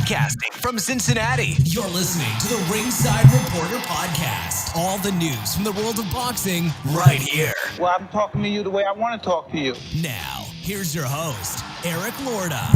Broadcasting from Cincinnati, you're listening to the Ringside Reporter podcast. All the news from the world of boxing right here. Well, I'm talking to you the way I want to talk to you. Now, here's your host, Eric Lorda.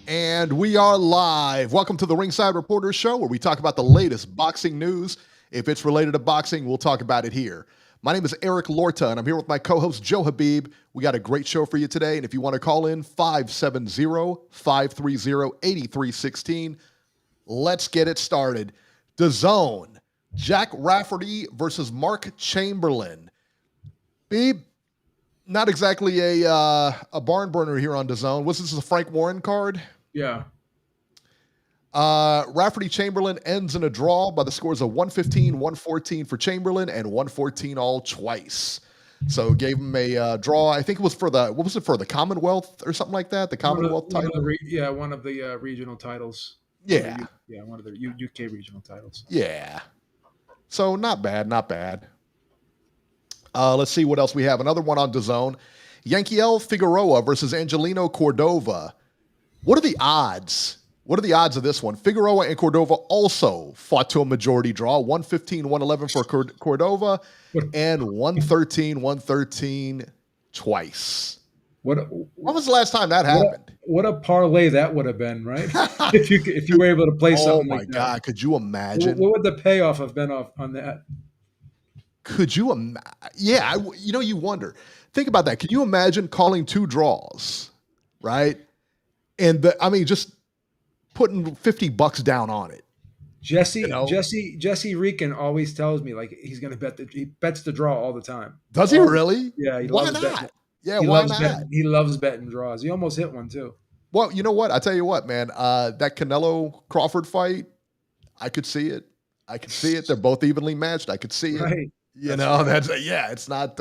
And we are live. Welcome to the Ringside Reporter show, where we talk about the latest boxing news. If it's related to boxing, we'll talk about it here. My name is Eric Lorta, and I'm here with my co-host, Joe Habib. We got a great show for you today, and if you want to call in, 570-530-8316. Let's get it started. DAZN, Jack Rafferty versus Mark Chamberlain. Beeb, not exactly a barn burner here on DAZN. Was this a Frank Warren card? Yeah. Rafferty Chamberlain ends in a draw by the scores of 115, 114 for Chamberlain and 114 all twice. So gave him a draw. I think it was for the, what was it for, the Commonwealth or something like that? The Commonwealth title? One of the regional titles. Yeah. One of the UK regional titles. Yeah. So not bad, not bad. Let's see what else we have. Another one on DAZN. Yankiel Figueroa versus Angelino Cordova. What are the odds? What are the odds of this one? Figueroa and Cordova also fought to a majority draw. 115, 111 for Cordova and 113, 113 twice. When was the last time that happened? What a parlay that would have been, right? if you were able to play something like that. Oh, my God. Could you imagine? What would the payoff have been on that? Could you imagine? Yeah, you wonder. Think about that. Can you imagine calling two draws, right? And just putting $50 down on it. Jesse Rican always tells me like he's going to he bets the draw all the time. Does he really? Yeah. Why not? Betting. Yeah, why not? He loves betting draws. He almost hit one too. Well, you know what? I tell you what, man. That Canelo-Crawford fight, I could see it. They're both evenly matched. I could see it. Right. It's not.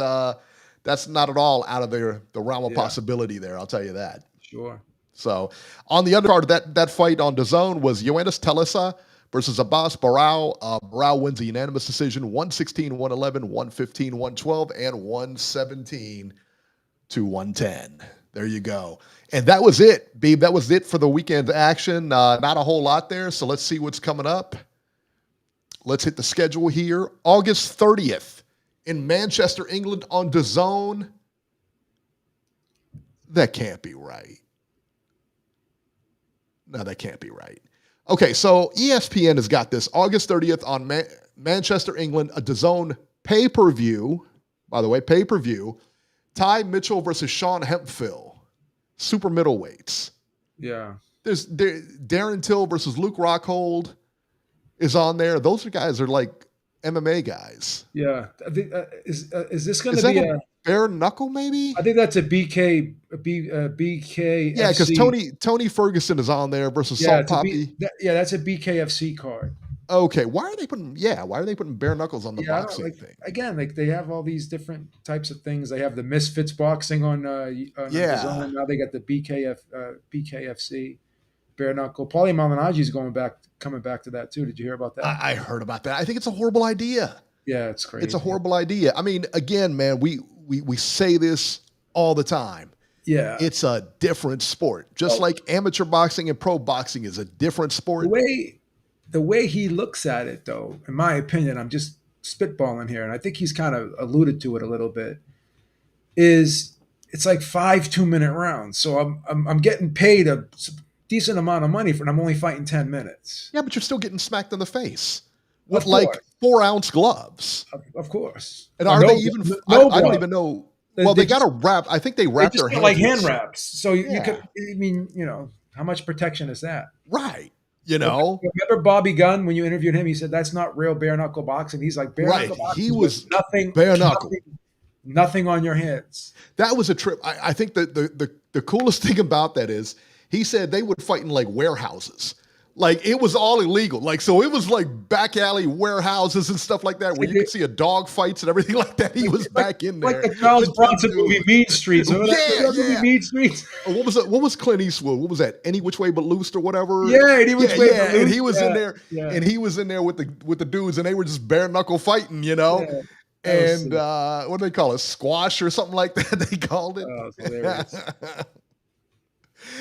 That's not at all out of the realm of possibility there. I'll tell you that. Sure. So, on the other part of that fight on DAZN was Yoenis Tellesa versus Abass Baraou. Baraou wins a unanimous decision, 116, 111, 115, 112, and 117 to 110. There you go. And that was it, Beeb. That was it for the weekend action. Not a whole lot there, so let's see what's coming up. Let's hit the schedule here. August 30th in Manchester, England on DAZN. That can't be right. No, that can't be right. Okay, so ESPN has got this. August 30th on Manchester, England, a DAZN pay-per-view. By the way, pay-per-view. Ty Mitchell versus Sean Hemphill. Super middleweights. Yeah. There's Darren Till versus Luke Rockhold is on there. Those guys are like MMA guys. Yeah. Is this going to be a bare knuckle, maybe? I think that's a BK. Yeah, because Tony Ferguson is on there versus Salt Poppy. That's a BKFC card. Okay, why are they putting bare knuckles on the boxing thing? Again, like they have all these different types of things. They have the Misfits boxing on DAZN. Now they got the BKFC bare knuckle. Paulie Malignaggi's coming back to that too. Did you hear about that? I heard about that. I think it's a horrible idea. Yeah, it's crazy. It's a horrible idea. I mean, again, man, we say this all the time. Yeah. It's a different sport. Just like amateur boxing and pro boxing is a different sport. The way he looks at it, though, in my opinion, I'm just spitballing here, and I think he's kind of alluded to it a little bit, is it's like 5 2-minute rounds. So I'm getting paid a decent amount of money and I'm only fighting 10 minutes. Yeah, but you're still getting smacked in the face with like 4-ounce gloves. Of course. And are they even? I don't even know. Well, they got to wrap. I think they wrap their hands like hand wraps. So you could. I mean, how much protection is that? Right. Remember Bobby Gunn when you interviewed him? He said that's not real bare knuckle boxing. He's like bare knuckle boxing. He was nothing bare knuckle. Nothing on your hands. That was a trip. I think that the coolest thing about that is he said they would fight in like warehouses. Like it was all illegal. Like, so it was like back alley warehouses and stuff like that where you could see a dog fights and everything like that. He was back in there. Like the Charles Bronson movie Mean Streets. Yeah. Mean Streets. What was that? What was Clint Eastwood? What was that? Any Which Way But Loose or whatever? Yeah, Any Which Way But Loose. And he was in there and he was in there with the dudes and they were just bare knuckle fighting, Yeah. That was and silly. what do they call it? Squash or something like that. They called it. Oh, it's hilarious.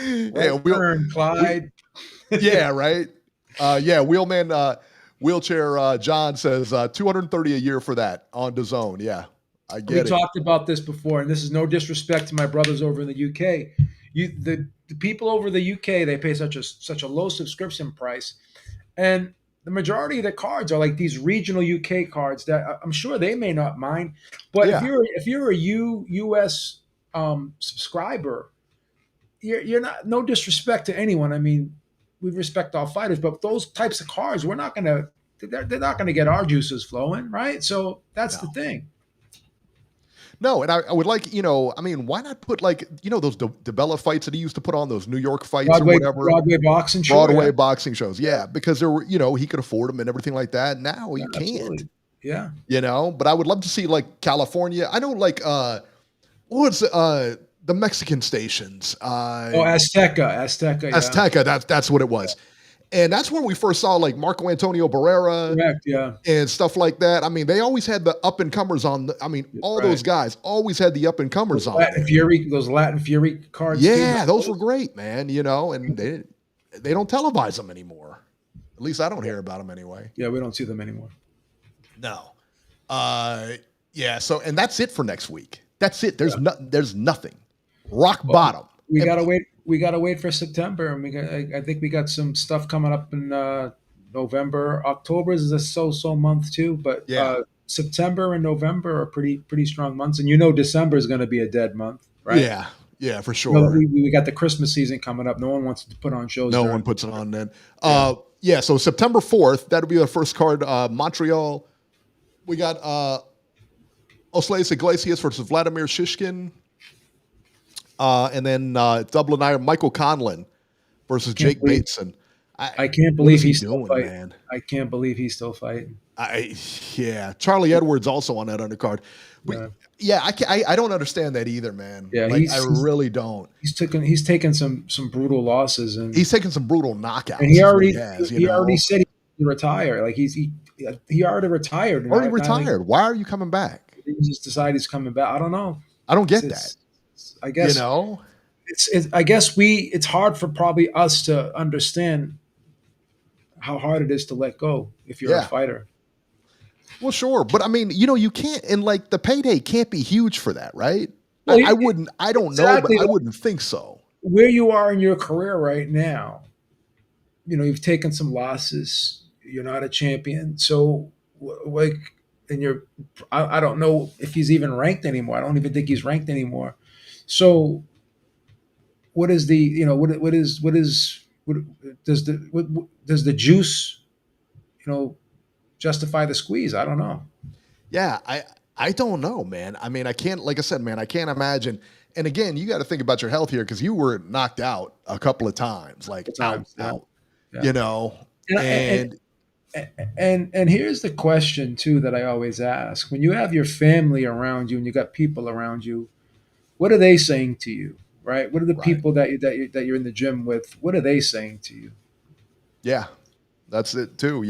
Yeah, Right turn, we Clyde. yeah, right. Yeah, wheelman wheelchair John says 230 a year for that on DAZN. Yeah, I We get it. talked about this before, and this is no disrespect to my brothers over in the UK. The people over the UK, they pay such a low subscription price, and the majority of the cards are like these regional UK cards that I'm sure they may not mind. But Yeah. if you're a US subscriber, you're not, no disrespect to anyone. I mean, we respect all fighters, but those types of cards, we're not gonna they're not gonna get our juices flowing, right? So that's the No. thing. No, and I would like, I mean, why not put like, those DeBella fights that he used to put on, those New York fights or whatever, Broadway boxing show, Broadway yeah. boxing shows. Yeah, because there were, he could afford them and everything like that. Now Yeah, you can't, absolutely. Yeah. but I would love to see like California. I know like, what's the Mexican stations? Oh, Azteca, yeah. Azteca, that's what it was. And that's where we first saw like Marco Antonio Barrera Correct, yeah. and stuff like that. I mean, they always had the up and comers on. All those Right. guys always had the up and comers on there. Those Latin Fury cards. Yeah, too. those were great, man. And they don't televise them anymore. At least I don't hear about them anyway. Yeah, we don't see them anymore. No. Yeah. So, and that's it for next week. That's it. There's nothing. Rock bottom. We gotta wait. We gotta wait for September, and I think we got some stuff coming up in November. October is a so month too, but Yeah. September and November are pretty strong months, and December is going to be a dead month, right? Yeah. Yeah, for sure. We got the Christmas season coming up. No one wants to put on shows. No one puts it on then. Yeah. So September 4th, that'll be the first card. Montreal. We got Osleis Iglesias versus Vladimir Shishkin. And then Dublin Iron Michael Conlon versus Jake Bateson. I can't believe he's doing, still fighting. man. I can't believe he's still fighting. Yeah. Charlie Edwards also on that undercard. I don't understand that either, man. Yeah, I really don't. He's taken some brutal losses, and He's taken some brutal knockouts. and he already has, said he retire. Like he already retired. Already retired. Why are you coming back? He just decided he's coming back. I don't know. I don't get that. I guess I guess it's hard for probably us to understand how hard it is to let go if you're a fighter. Well, sure, but I mean, you can't, and like the payday can't be huge for that, right? Well, I wouldn't. I don't know, but I wouldn't think so. Where you are in your career right now, you've taken some losses. You're not a champion, so like, and I don't know if he's even ranked anymore. I don't even think he's ranked anymore. So, what is the does the juice, justify the squeeze? I don't know. Yeah, I don't know, man. I mean, I can't, like I said, man, I can't imagine. And again, you got to think about your health here because you were knocked out a couple of times, like out. Yeah. And And here's the question too that I always ask: when you have your family around you and you got people around you, what are they saying to you? Right? What are the people that you're in the gym with? What are they saying to you? Yeah, that's it too.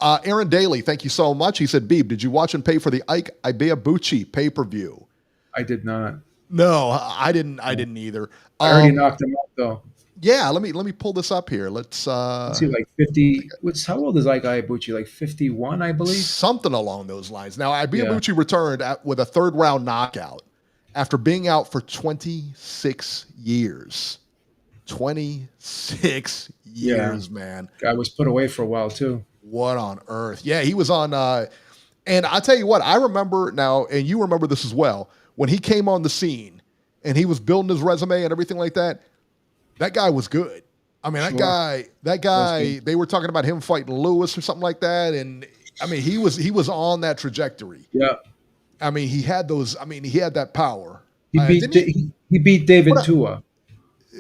Aaron Daly, thank you so much. He said, "Beeb, did you watch and pay for the Ike Ibeabuchi pay-per-view?" I did not. No, I didn't either. I already knocked him out though. Yeah, let me pull this up here. Let's see, like 50. How old is Ike Ibeabuchi? Like 51, I believe. Something along those lines. Now, Ibeabuchi returned with a third round knockout after being out for 26 years. 26 years, man. Guy was put away for a while too. What on earth? Yeah, he was on. And I'll tell you what, I remember now, and you remember this as well, when he came on the scene and he was building his resume and everything like that. That guy was good. I mean, that guy, they were talking about him fighting Lewis or something like that. And I mean, he was on that trajectory. Yeah. I mean, he had that power. He beat David Tua.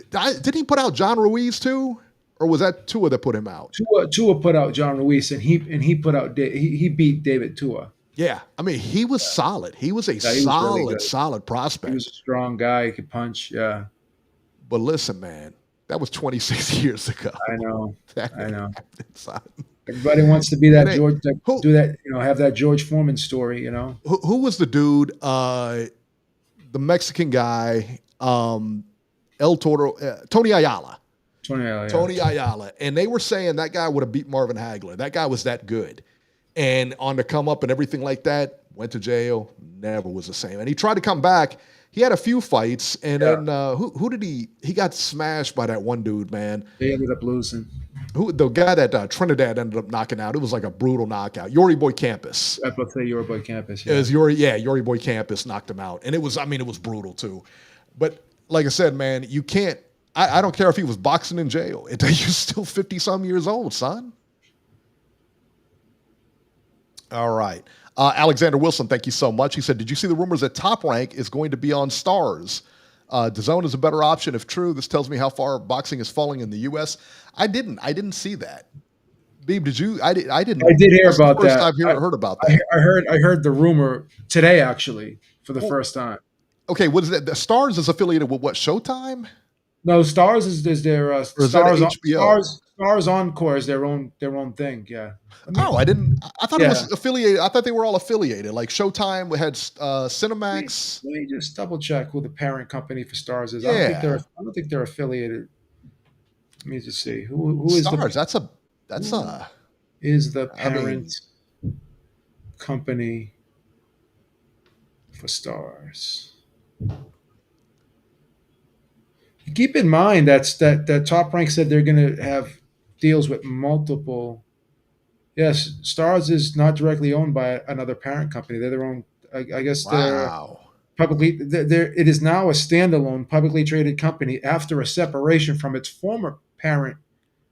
Didn't he put out John Ruiz too? Or was that Tua that put him out? Tua put out John Ruiz and he put out, he beat David Tua. Yeah. I mean, he was solid. He was solid prospect. He was a strong guy. He could punch. Yeah. But listen, man, that was 26 years ago. I know. Everybody wants to be that Hey, George, who do that, have that George Foreman story, who was the dude? The Mexican guy, El Toro, Tony Ayala. Tony Elliott. Tony Ayala, and they were saying that guy would have beat Marvin Hagler. That guy was that good, and on the come up and everything like that. Went to jail, never was the same. And he tried to come back. He had a few fights, and then who did he? He got smashed by that one dude, man. They ended up losing. Who the guy that Trinidad ended up knocking out? It was like a brutal knockout. Yori Boy Campus. I will say your boy Campus. It was Yori Boy Campus knocked him out, and it was brutal too. But like I said, man, you can't. I don't care if he was boxing in jail. You're still 50-some years old, son. All right. Alexander Wilson, thank you so much. He said, did you see the rumors that Top Rank is going to be on Stars? DAZN is a better option if true. This tells me how far boxing is falling in the U.S. I didn't see that. Beeb, did you? I didn't. I did hear about the first that. I've heard about that. I heard the rumor today, actually, for the first time. Okay, what is that? The Stars is affiliated with what? Showtime? No, Stars is their Stars HBO? Stars Encore is their own thing. Yeah. I didn't. I thought it was affiliated. I thought they were all affiliated. Like Showtime had Cinemax. Let me just double check who the parent company for Stars is. Yeah. I don't think they're affiliated. Let me just see who is Stars? the parent company for Stars. Keep in mind that Top Rank said they're going to have deals with multiple. Yes, Stars is not directly owned by another parent company. They're their own. I guess they're publicly. It is now a standalone, publicly traded company after a separation from its former parent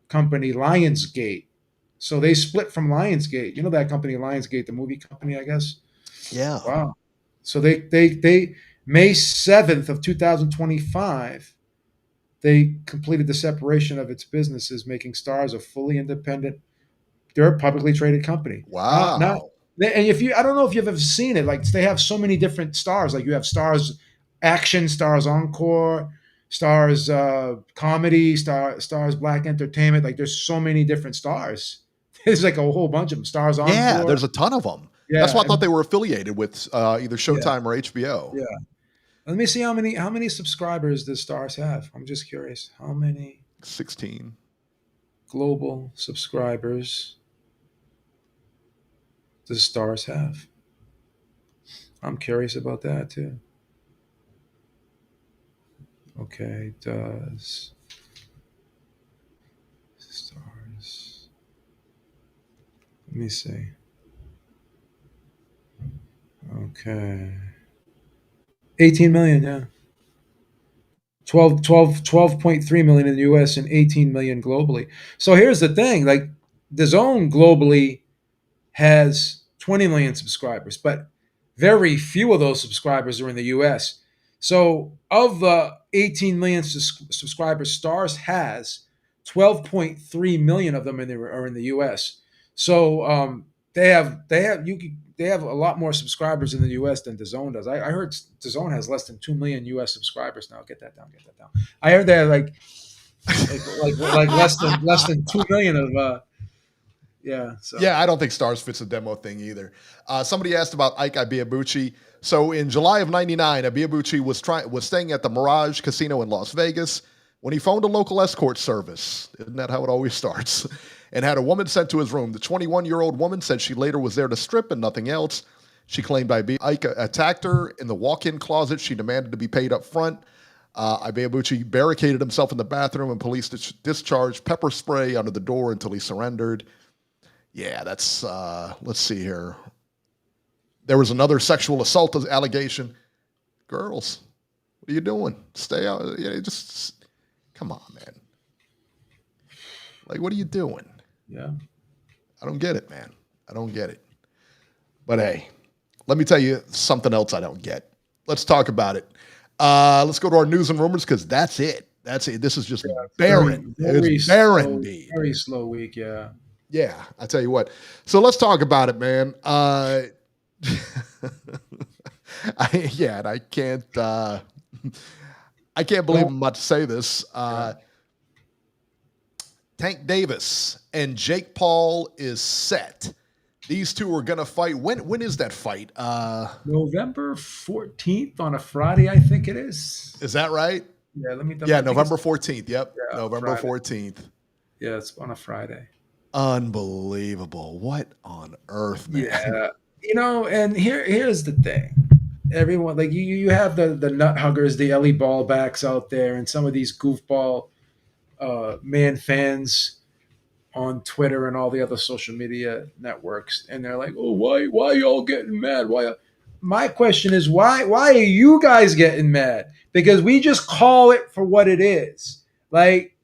company, Lionsgate. So they split from Lionsgate. You know that company, Lionsgate, the movie company, I guess. Yeah. Wow. So they May 7th of 2025. They completed the separation of its businesses, making Stars a fully independent. They're a publicly traded company. Wow. And I don't know if you've ever seen it. Like they have so many different Stars. Like you have Stars Action, Stars Encore, Stars Comedy, Stars Black Entertainment. Like there's so many different Stars. There's like a whole bunch of them. Stars Encore. Yeah, there's a ton of them. Yeah, that's why I thought they were affiliated with either Showtime or HBO. Yeah. Let me see how many subscribers the Stars have. I'm just curious. How many? 16 global subscribers does Stars have? I'm curious about that too. Okay, does Stars? Let me see. Okay. 18 million, yeah. 12.3 million in the US and 18 million globally. So here's the thing, like DAZN globally has 20 million subscribers, but very few of those subscribers are in the US. So of the 18 million subscribers Stars has, 12.3 million of them are in the US. So they have a lot more subscribers in the U.S. than DAZN does. I heard DAZN has less than 2 million U.S. subscribers now. Get that down. I heard they're like less than 2 million of. Yeah. So. Yeah, I don't think Stars fits the demo thing either. Somebody asked about Ike Ibeabuchi. So in July of '99, Ibeabuchi was staying at the Mirage Casino in Las Vegas when he phoned a local escort service. Isn't that how it always starts? And had a woman sent to his room. The 21-year-old woman said she later was there to strip and nothing else. She claimed Ike attacked her in the walk-in closet. She demanded to be paid up front. Ibeabuchi barricaded himself in the bathroom and police discharged pepper spray under the door until he surrendered. Yeah, that's, let's see here. There was another sexual assault allegation. Girls, what are you doing? Stay out. Yeah, just, come on, man. Like, what are you doing? Yeah. I don't get it, man. I don't get it. But hey, let me tell you something else I don't get. Let's talk about it. Let's go to our news and rumors because that's it. That's it. This is just barren. It's barren, D. Very slow week, yeah. Yeah, I tell you what. So let's talk about it, man. And I can't believe I'm about to say this. Tank Davis and Jake Paul is set. These two are going to fight. When is that fight? November 14th on a Friday, I think it is. Is that right? Yeah, let me double. Yeah, November 14th. Yep. Yeah, November Friday. 14th. Yeah, it's on a Friday. Unbelievable. What on earth, man? Yeah. And here's the thing. Everyone, like you have the nut huggers, the Ellie ballbacks out there, and some of these goofball man fans on Twitter and all the other social media networks, and they're like, "Oh, why y'all getting mad? Why?" My question is, why are you guys getting mad? Because we just call it for what it is. Like,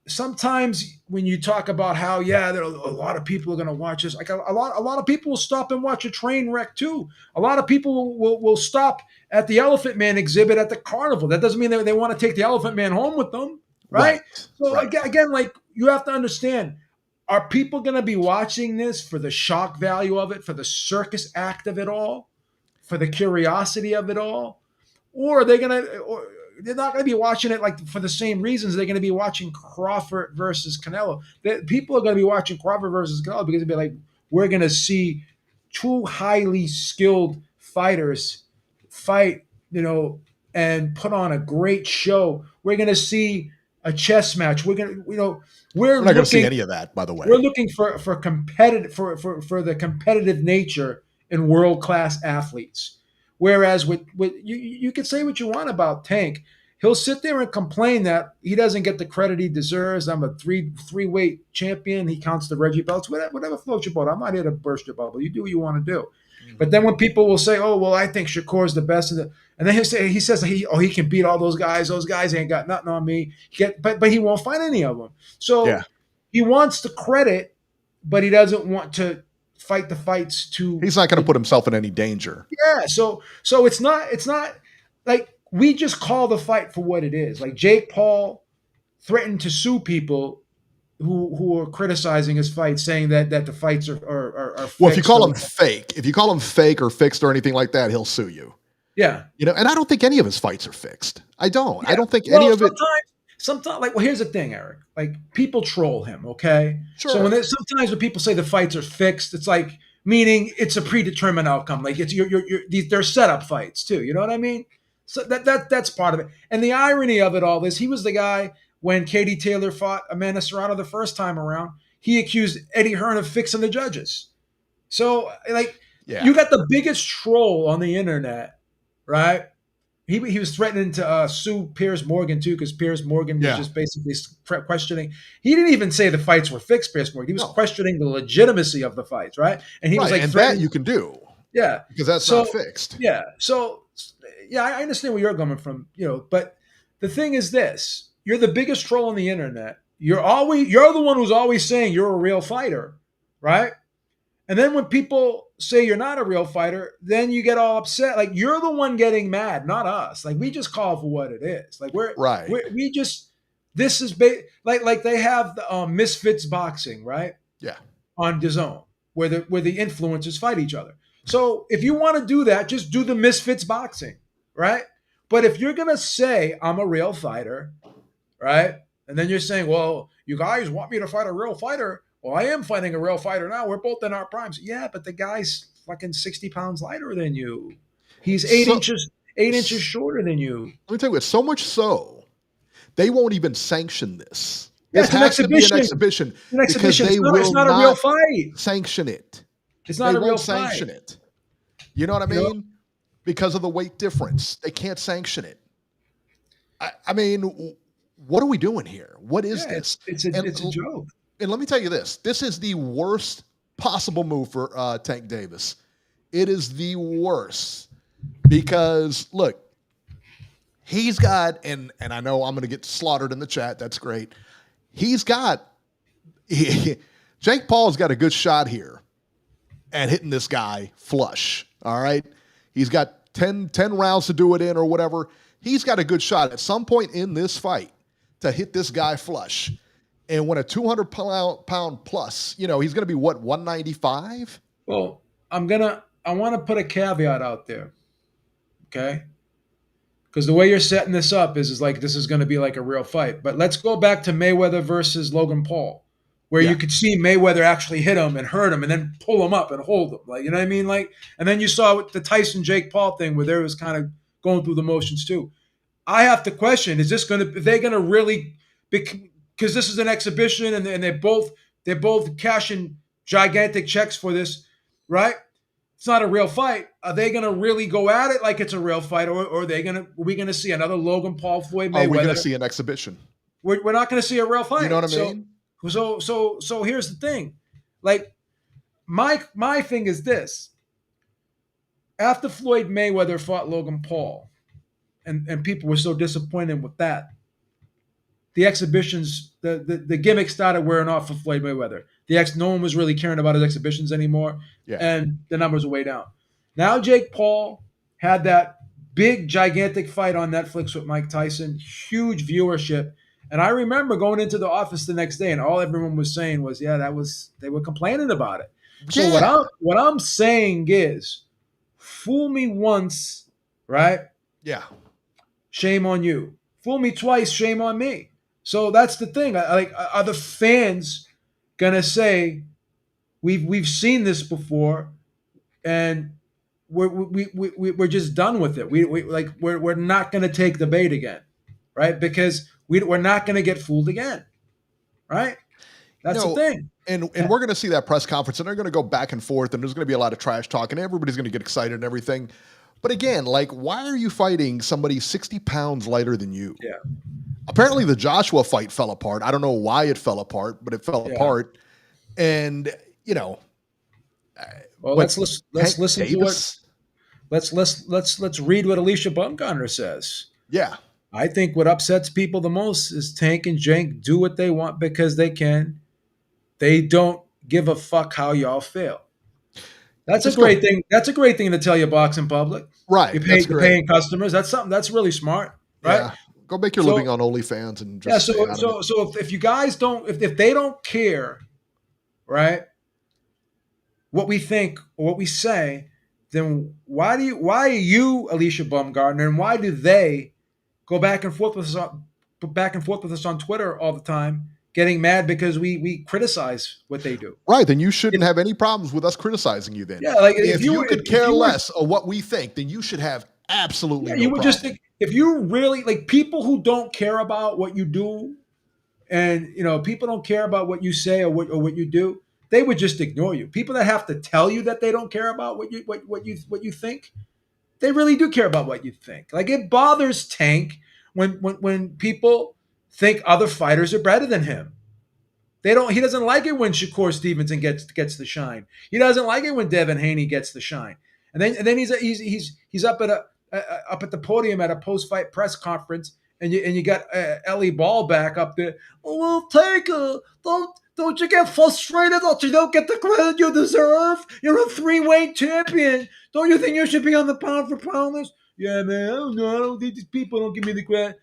sometimes when you talk about how, there are a lot of people are going to watch this, like a lot of people will stop and watch a train wreck too. A lot of people will stop at the Elephant Man exhibit at the carnival. That doesn't mean that they want to take the Elephant Man home with them, right? So right. Again, like, you have to understand, are people going to be watching this for the shock value of it, for the circus act of it all, for the curiosity of it all? Or are they going to, or they're not going to be watching it like for the same reasons they're going to be watching Crawford versus Canelo. People are going to be watching Crawford versus Canelo because they'll be like, we're going to see two highly skilled fighters fight, and put on a great show. We're going to see a chess match. We're going to, we're not going to see any of that, by the way. We're looking for competitive for the competitive nature in world-class athletes. Whereas with you can say what you want about Tank, he'll sit there and complain that he doesn't get the credit he deserves. I'm a three-weight champion. He counts the Reggie belts. Whatever floats your boat. I'm not here to burst your bubble. You do what you want to do. But then when people will say, "Oh, well, I think Shakur's the best," and then he says he can beat all those guys. Those guys ain't got nothing on me. But he won't fight any of them. So he wants the credit, but he doesn't want to fight the fights to. He's not going to put himself in any danger. Yeah. So it's not like we just call the fight for what it is. Like Jake Paul threatened to sue people who are criticizing his fight, saying that the fights are well, if you call him fake or fixed or anything like that, he'll sue you. Yeah. And I don't think any of his fights are fixed. I don't. Yeah. I don't think any of it. Sometimes, like, well, here's the thing, Eric. Like, people troll him, okay? Sure. So sometimes when people say the fights are fixed, it's like meaning it's a predetermined outcome. Like it's they're setup fights too. You know what I mean? So that's part of it. And the irony of it all is he was the guy when Katie Taylor fought Amanda Serrano the first time around. He accused Eddie Hearn of fixing the judges. So you got the biggest troll on the internet, right? He was threatening to sue Piers Morgan too, because Piers Morgan was just basically questioning. He didn't even say the fights were fixed, Piers Morgan. He was questioning the legitimacy of the fights, right? And he was like, and that you can do, because that's not fixed. Yeah. So I understand where you're coming from, but the thing is this: you're the biggest troll on the internet. You're the one who's always saying you're a real fighter, right? And then when people say you're not a real fighter, then you get all upset. Like, you're the one getting mad, not us. Like, we just call for what it is. Like, this is like they have the Misfits boxing, right? Yeah. On DAZN, where the influencers fight each other. So if you want to do that, just do the Misfits boxing, right? But if you're gonna say I'm a real fighter, right? And then you're saying, well, you guys want me to fight a real fighter. Well, I am fighting a real fighter now. We're both in our primes. Yeah, but the guy's fucking 60 pounds lighter than you. He's 8 inches shorter than you. Let me tell you, it's so much so they won't even sanction this. Yeah, this has to be an exhibition. Because they will not a real fight. Sanction it. It's not a real fight. They won't sanction it. You know what I mean? Because of the weight difference, they can't sanction it. I mean, what are we doing here? What is this? It's a joke. And let me tell you this. This is the worst possible move for Tank Davis. It is the worst. Because, look, he's got, and I know I'm going to get slaughtered in the chat. That's great. Jake Paul's got a good shot here at hitting this guy flush. All right? He's got 10 rounds to do it in or whatever. He's got a good shot at some point in this fight to hit this guy flush. And when a 200-pound plus, he's going to be, 195? Well, I want to put a caveat out there, okay? Because the way you're setting this up is like this is going to be like a real fight. But let's go back to Mayweather versus Logan Paul, where Yeah. you could see Mayweather actually hit him and hurt him and then pull him up and hold him. Like, you know what I mean? Like, and then you saw with the Tyson Jake Paul thing where there was kind of going through the motions too. I have to question: is this going to? Are they going to really? Because this is an exhibition, and they're both cashing gigantic checks for this, right? It's not a real fight. Are they going to really go at it like it's a real fight, or are they going to? Are we going to see another Logan Paul Floyd Mayweather? Are we going to see an exhibition? We're not going to see a real fight. You know what I mean? So here's the thing, like my thing is this: after Floyd Mayweather fought Logan Paul, and people were so disappointed with that, the exhibitions, the gimmick started wearing off for Floyd Mayweather. No one was really caring about his exhibitions anymore, and the numbers were way down. Now Jake Paul had that big, gigantic fight on Netflix with Mike Tyson, huge viewership. And I remember going into the office the next day, and all everyone was saying was, they were complaining about it. So what I'm saying is, fool me once, right? Yeah. Shame on you. Fool me twice, shame on me. So that's the thing. Are the fans gonna say we've seen this before, and we're just done with it? We're not gonna take the bait again, right? Because we're not gonna get fooled again, right? That's the thing. And we're going to see that press conference, and they're going to go back and forth, and there's going to be a lot of trash talk, and everybody's going to get excited and everything. But again, like, why are you fighting somebody 60 pounds lighter than you? Yeah. Apparently the Joshua fight fell apart. I don't know why it fell apart, but it fell apart. And, well, let's listen to what let's read what Alicia Bumgarner says. Yeah. I think what upsets people the most is Tank and Jank do what they want because they can. They don't give a fuck how y'all feel. That's a great thing. That's a great thing to tell your boxing public. Right. You're paying customers. That's something that's really smart. Right. Yeah. Go make your living on OnlyFans and just so if you guys don't if they don't care, right, what we think or what we say, then why are you Alicia Bumgarner, and why do they go back and forth with us on Twitter all the time, getting mad because we criticize what they do? Right. Then you shouldn't have any problems with us criticizing you then. Yeah. Like if you could care less of what we think, then you should have absolutely no problem. Just think, if you really like people who don't care about what you do, and people don't care about what you say or what you do, they would just ignore you. People that have to tell you that they don't care about what you think, they really do care about what you think. Like, it bothers Tank when people think other fighters are better than him. He doesn't like it when Shakur Stevenson gets the shine. He doesn't like it when Devin Haney gets the shine. And then he's up at the podium at a post-fight press conference, and you got Ellie Ball back up there. Oh, well, Tank, don't you get frustrated that you don't get the credit you deserve? You're a 3-weight champion. Don't you think you should be on the pound for pound list? Yeah, man. I don't know. I don't think these people don't give me the credit.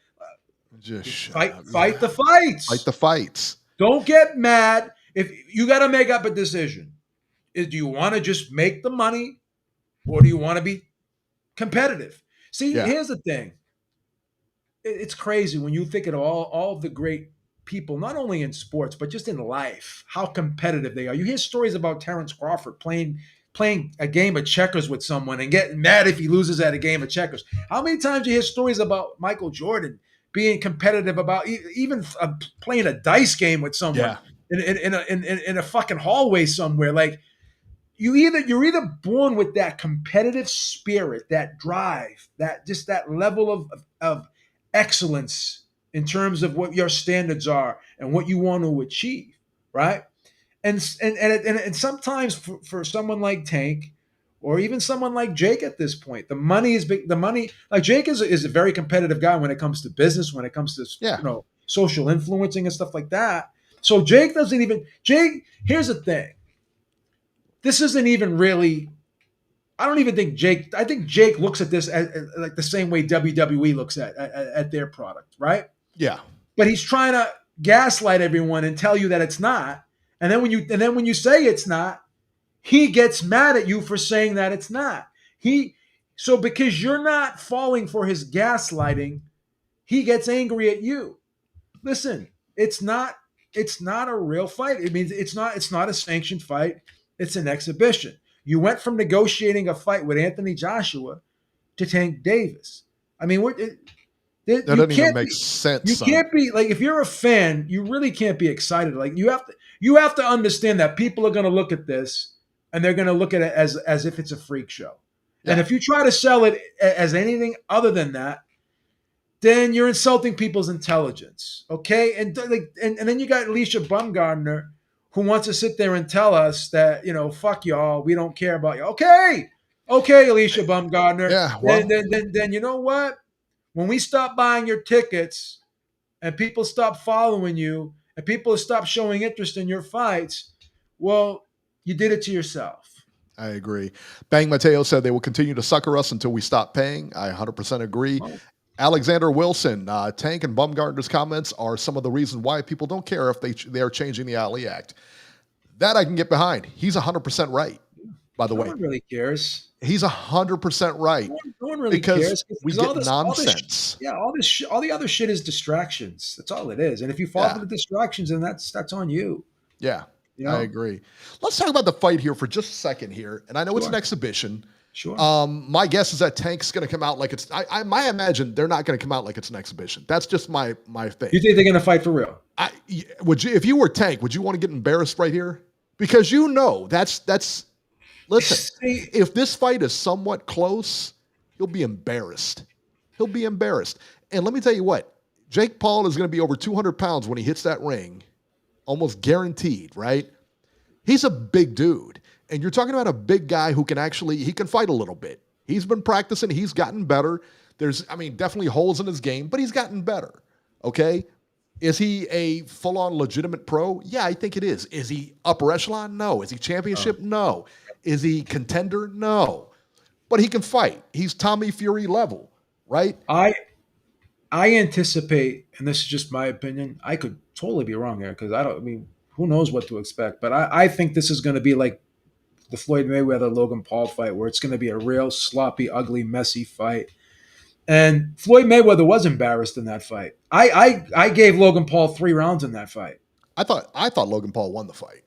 Just fight the fights. Fight the fights. Don't get mad. If you got to make up a decision, do you want to just make the money, or do you want to be competitive? See, here's the thing. It's crazy when you think of all of the great people, not only in sports, but just in life, how competitive they are. You hear stories about Terence Crawford playing a game of checkers with someone and getting mad if he loses at a game of checkers. How many times you hear stories about Michael Jordan being competitive about even playing a dice game with someone in a fucking hallway somewhere? Like, you're either born with that competitive spirit, that drive, that level of excellence in terms of what your standards are and what you want to achieve, right? And sometimes for someone like Tank, or even someone like Jake at this point, the money is big. The money, like, Jake is a very competitive guy when it comes to business, when it comes to social influencing and stuff like that. So Jake, here's the thing. This isn't even really. I don't even think Jake. I think Jake looks at this as like the same way WWE looks at their product, right? Yeah. But he's trying to gaslight everyone and tell you that it's not. And then when you say it's not, he gets mad at you for saying that it's not. So because you're not falling for his gaslighting, he gets angry at you. Listen, it's not a real fight. It means it's not a sanctioned fight. It's an exhibition. You went from negotiating a fight with Anthony Joshua to Tank Davis. I mean, That you doesn't even can't make be sense, you son. can't be like, if you're a fan, you really can't be excited. Like, you have to understand that people are going to look at this and they're going to look at it as if it's a freak show. And Yeah. if you try to sell it as anything other than that, then you're insulting people's intelligence. Okay, and then you got Alicia Bumgardner, who wants to sit there and tell us that, fuck y'all, we don't care about you. Okay, Alicia Bumgardner. Yeah. Then, Well, then, then, then you know what? When we stop buying your tickets and people stop following you and people stop showing interest in your fights, well, you did it to yourself. I agree. Bang Mateo said they will continue to sucker us until we stop paying. I 100% agree. Well, Alexander Wilson, Tank and Bumgarner's comments are some of the reasons why people don't care if they are changing the Ali Act. That I can get behind. He's 100% right, by the no way. one really cares. He's 100% right. No one really Because cares. we get nonsense. All the other shit is distractions. That's all it is. And if you fall Yeah. for the distractions, then that's on you. Yeah, You know? I agree. Let's talk about the fight here for just a second here. And I know it's an Sure. exhibition. Sure. My guess is that Tank's going to come out like it's. I imagine they're not going to come out like it's an exhibition. That's just my thing. You think they're gonna fight for real? Would you, if you were Tank, would you want to get embarrassed right here? Because that's. Listen, See, if this fight is somewhat close, he'll be embarrassed. He'll be embarrassed. And let me tell you what, Jake Paul is going to be over 200 pounds when he hits that ring, almost guaranteed, right? He's a big dude. And you're talking about a big guy who he can fight a little bit. He's been practicing. He's gotten better. There's, definitely holes in his game, but he's gotten better. Okay. Is he a full-on legitimate pro? Yeah, I think it is. Is he upper echelon? No. Is he championship? No. Is he contender? No. But he can fight. He's Tommy Fury level, right? I anticipate, and this is just my opinion, I could totally be wrong here because who knows what to expect. But I think this is going to be like the Floyd Mayweather Logan Paul fight, where it's going to be a real sloppy, ugly, messy fight. And Floyd Mayweather was embarrassed in that fight. I gave Logan Paul 3 rounds in that fight. I thought Logan Paul won the fight.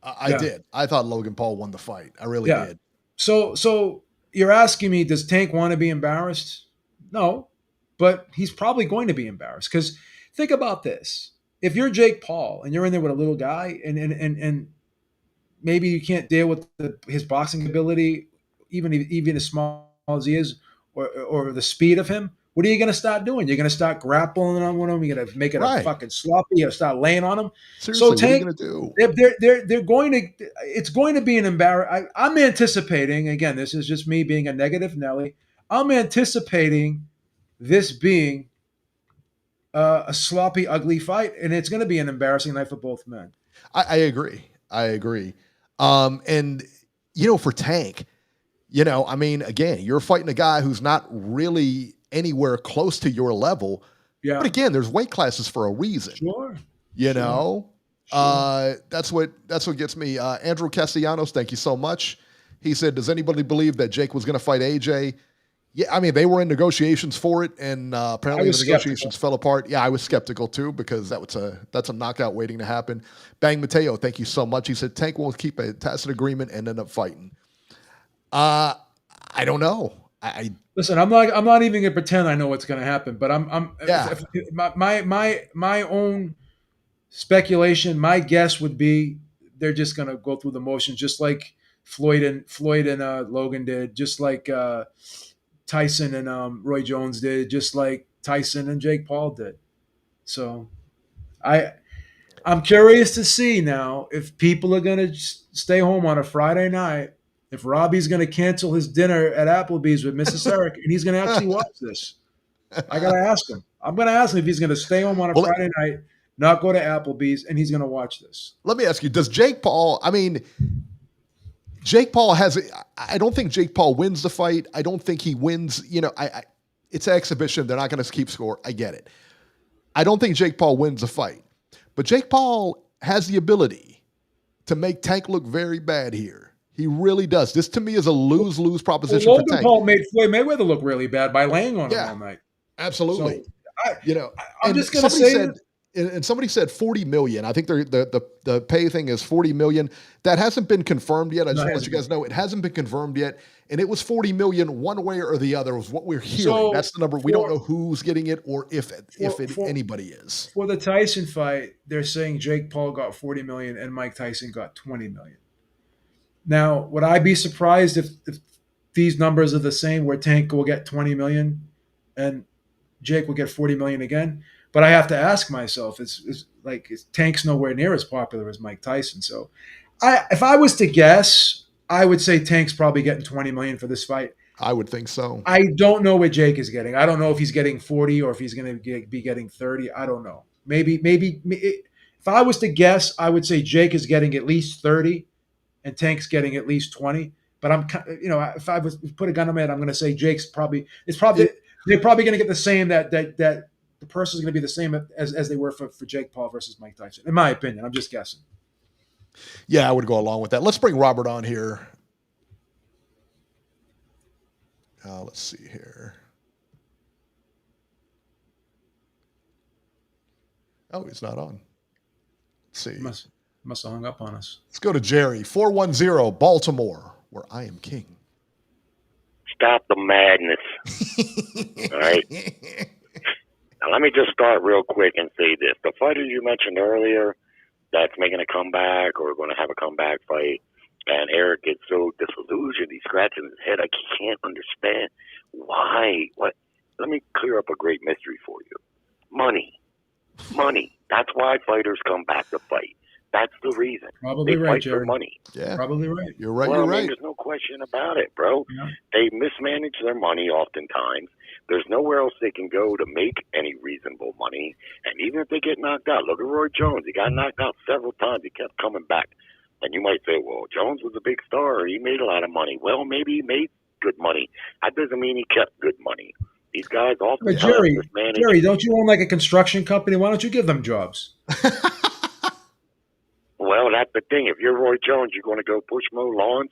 I did. I thought Logan Paul won the fight. I really did. So you're asking me, does Tank want to be embarrassed? No, but he's probably going to be embarrassed because think about this. If you're Jake Paul and you're in there with a little guy and maybe you can't deal with his boxing ability, even as small as he is, or the speed of him, what are you going to start doing? You're going to start grappling on one of them. You're going to make it a fucking sloppy. You're going to start laying on him. Seriously, So Tank, what are you going to do? they're going to. It's going to be an embarrassment. I'm anticipating. Again, this is just me being a negative Nelly. I'm anticipating this being a sloppy, ugly fight, and it's going to be an embarrassing night for both men. I agree. And for Tank, again, you're fighting a guy who's not really anywhere close to your level. Yeah. But again, there's weight classes for a reason. Sure. That's what gets me. Andrew Castellanos, thank you so much. He said, does anybody believe that Jake was going to fight AJ? Yeah, they were in negotiations for it, and apparently the negotiations fell apart. Yeah, I was skeptical too because that's a knockout waiting to happen. Bang Mateo, thank you so much. He said Tank won't keep a tacit agreement and end up fighting. I don't know. Listen. I'm not even gonna pretend I know what's gonna happen. But my own speculation. My guess would be they're just gonna go through the motions, just like Floyd and Logan did, just like Tyson and Roy Jones did, just like Tyson and Jake Paul did. So I'm curious to see now if people are gonna stay home on a Friday night. If Robbie's going to cancel his dinner at Applebee's with Mrs. Eric and he's going to actually watch this, I got to ask him. I'm going to ask him if he's going to stay home on a Friday night, not go to Applebee's, and he's going to watch this. Let me ask you, does Jake Paul, Jake Paul I don't think Jake Paul wins the fight. I don't think he wins, it's an exhibition. They're not going to keep score. I get it. I don't think Jake Paul wins the fight. But Jake Paul has the ability to make Tank look very bad here. He really does. This to me is a lose-lose proposition Well, for Logan Tank. Paul made Floyd Mayweather look really bad by laying on him Yeah. all night. Absolutely. So I, You know, I'm and just going to somebody say said, and somebody said 40 million. I think the pay thing is 40 million. That hasn't been confirmed yet. I just want to let you guys know it hasn't been confirmed yet. And it was 40 million one way or the other was what we're hearing. So That's the number. We don't know who's getting it or if anybody is. for the Tyson fight, they're saying Jake Paul got 40 million and Mike Tyson got 20 million. Now, would I be surprised if these numbers are the same, where Tank will get 20 million and Jake will get 40 million again? But I have to ask myself, is Tank's nowhere near as popular as Mike Tyson. So if I was to guess, I would say Tank's probably getting 20 million for this fight. I would think so. I don't know what Jake is getting. I don't know if he's getting 40 or if he's going to be getting 30. I don't know. Maybe if I was to guess, I would say Jake is getting at least 30 and Tank's getting at least 20. But if I was put a gun on my head, I'm going to say they're probably going to get the same, that the person is going to be the same as they were for Jake Paul versus Mike Tyson. In my opinion, I'm just guessing. Yeah, I would go along with that. Let's bring Robert on here. Let's see here. Oh, he's not on. Let's see. Must have hung up on us. Let's go to Jerry, 410, Baltimore, where I am king. Stop the madness. All right. Now, let me just start real quick and say this. The fighter you mentioned earlier that's making a comeback or going to have a comeback fight, and Eric gets so disillusioned, he's scratching his head. I can't understand why. What? Let me clear up a great mystery for you. Money. That's why fighters come back to fight. That's the reason. Probably they right, fight Jared. for money. Yeah, probably right. You're right. Well, You're I mean, right. there's no question about it, bro. Yeah. They mismanage their money oftentimes. There's nowhere else they can go to make any reasonable money. And even if they get knocked out, look at Roy Jones. He got knocked out several times. He kept coming back. And you might say, well, Jones was a big star. He made a lot of money. Well, maybe he made good money. That doesn't mean he kept good money. These guys But oftentimes mismanage. Jerry, don't you own like a construction company? Why don't you give them jobs? Well, that's the thing. If you're Roy Jones, you're going to go push mow lawns.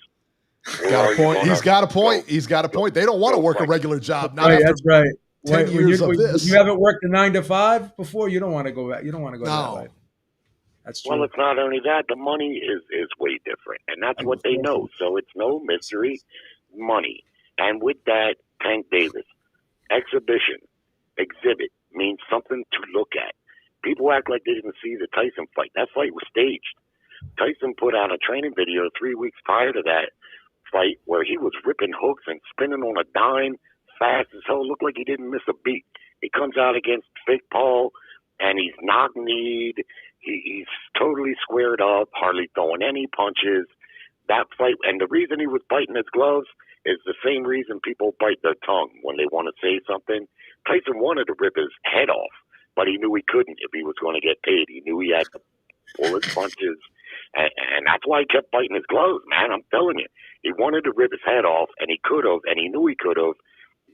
Got a point. He's got a point. He's got a point. They don't want to work a regular job. Not after that's right. 10 years of this. You haven't worked a 9 to 5 before. You don't want to go back. You don't want to go that way. That's true. Well, it's not only that. The money is way different, and that's what they know. So it's no mystery. Money. And with that, Tank Davis, exhibition, exhibit, means something to look at. People act like they didn't see the Tyson fight. That fight was staged. Tyson put out a training video 3 weeks prior to that fight where he was ripping hooks and spinning on a dime fast as hell. Looked like he didn't miss a beat. He comes out against Fake Paul, and he's knock-kneed. He's totally squared up, hardly throwing any punches. That fight, and the reason he was biting his gloves is the same reason people bite their tongue when they want to say something. Tyson wanted to rip his head off, but he knew he couldn't if he was going to get paid. He knew he had to pull his punches, and that's why he kept biting his gloves, man. I'm telling you. He wanted to rip his head off, and he could have, and he knew he could have,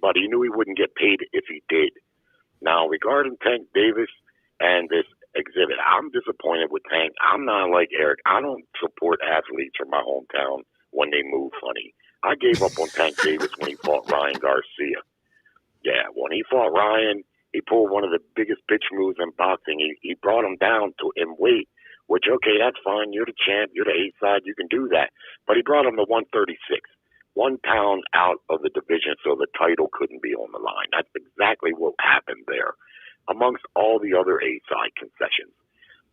but he knew he wouldn't get paid if he did. Now, regarding Tank Davis and this exhibit, I'm disappointed with Tank. I'm not like Eric. I don't support athletes from my hometown when they move funny. I gave up on Tank Davis when he fought Ryan Garcia. Yeah, when he fought Ryan, he pulled one of the biggest pitch moves in boxing. He brought him down in weight, which, okay, that's fine. You're the champ. You're the A side. You can do that. But he brought him to 136, 1 pound out of the division so the title couldn't be on the line. That's exactly what happened there, amongst all the other A side concessions.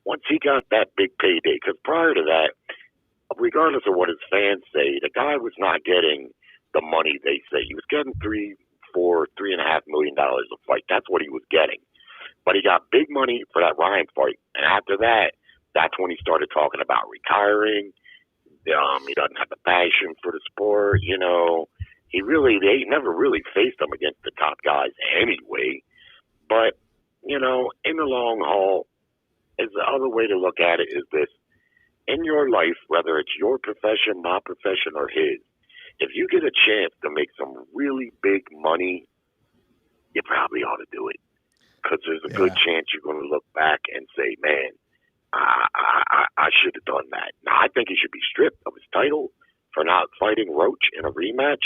Once he got that big payday, because prior to that, regardless of what his fans say, the guy was not getting the money they say. He was getting $3.5 million a fight. That's what he was getting. But he got big money for that Ryan fight. And after that, that's when he started talking about retiring. He doesn't have the passion for the sport. You know, they never really faced him against the top guys anyway. But, you know, in the long haul, is the other way to look at it is this. In your life, whether it's your profession, my profession, or his, if you get a chance to make some really big money, you probably ought to do it. Because there's a good chance you're going to look back and say, man, I should have done that. Now, I think he should be stripped of his title for not fighting Roach in a rematch.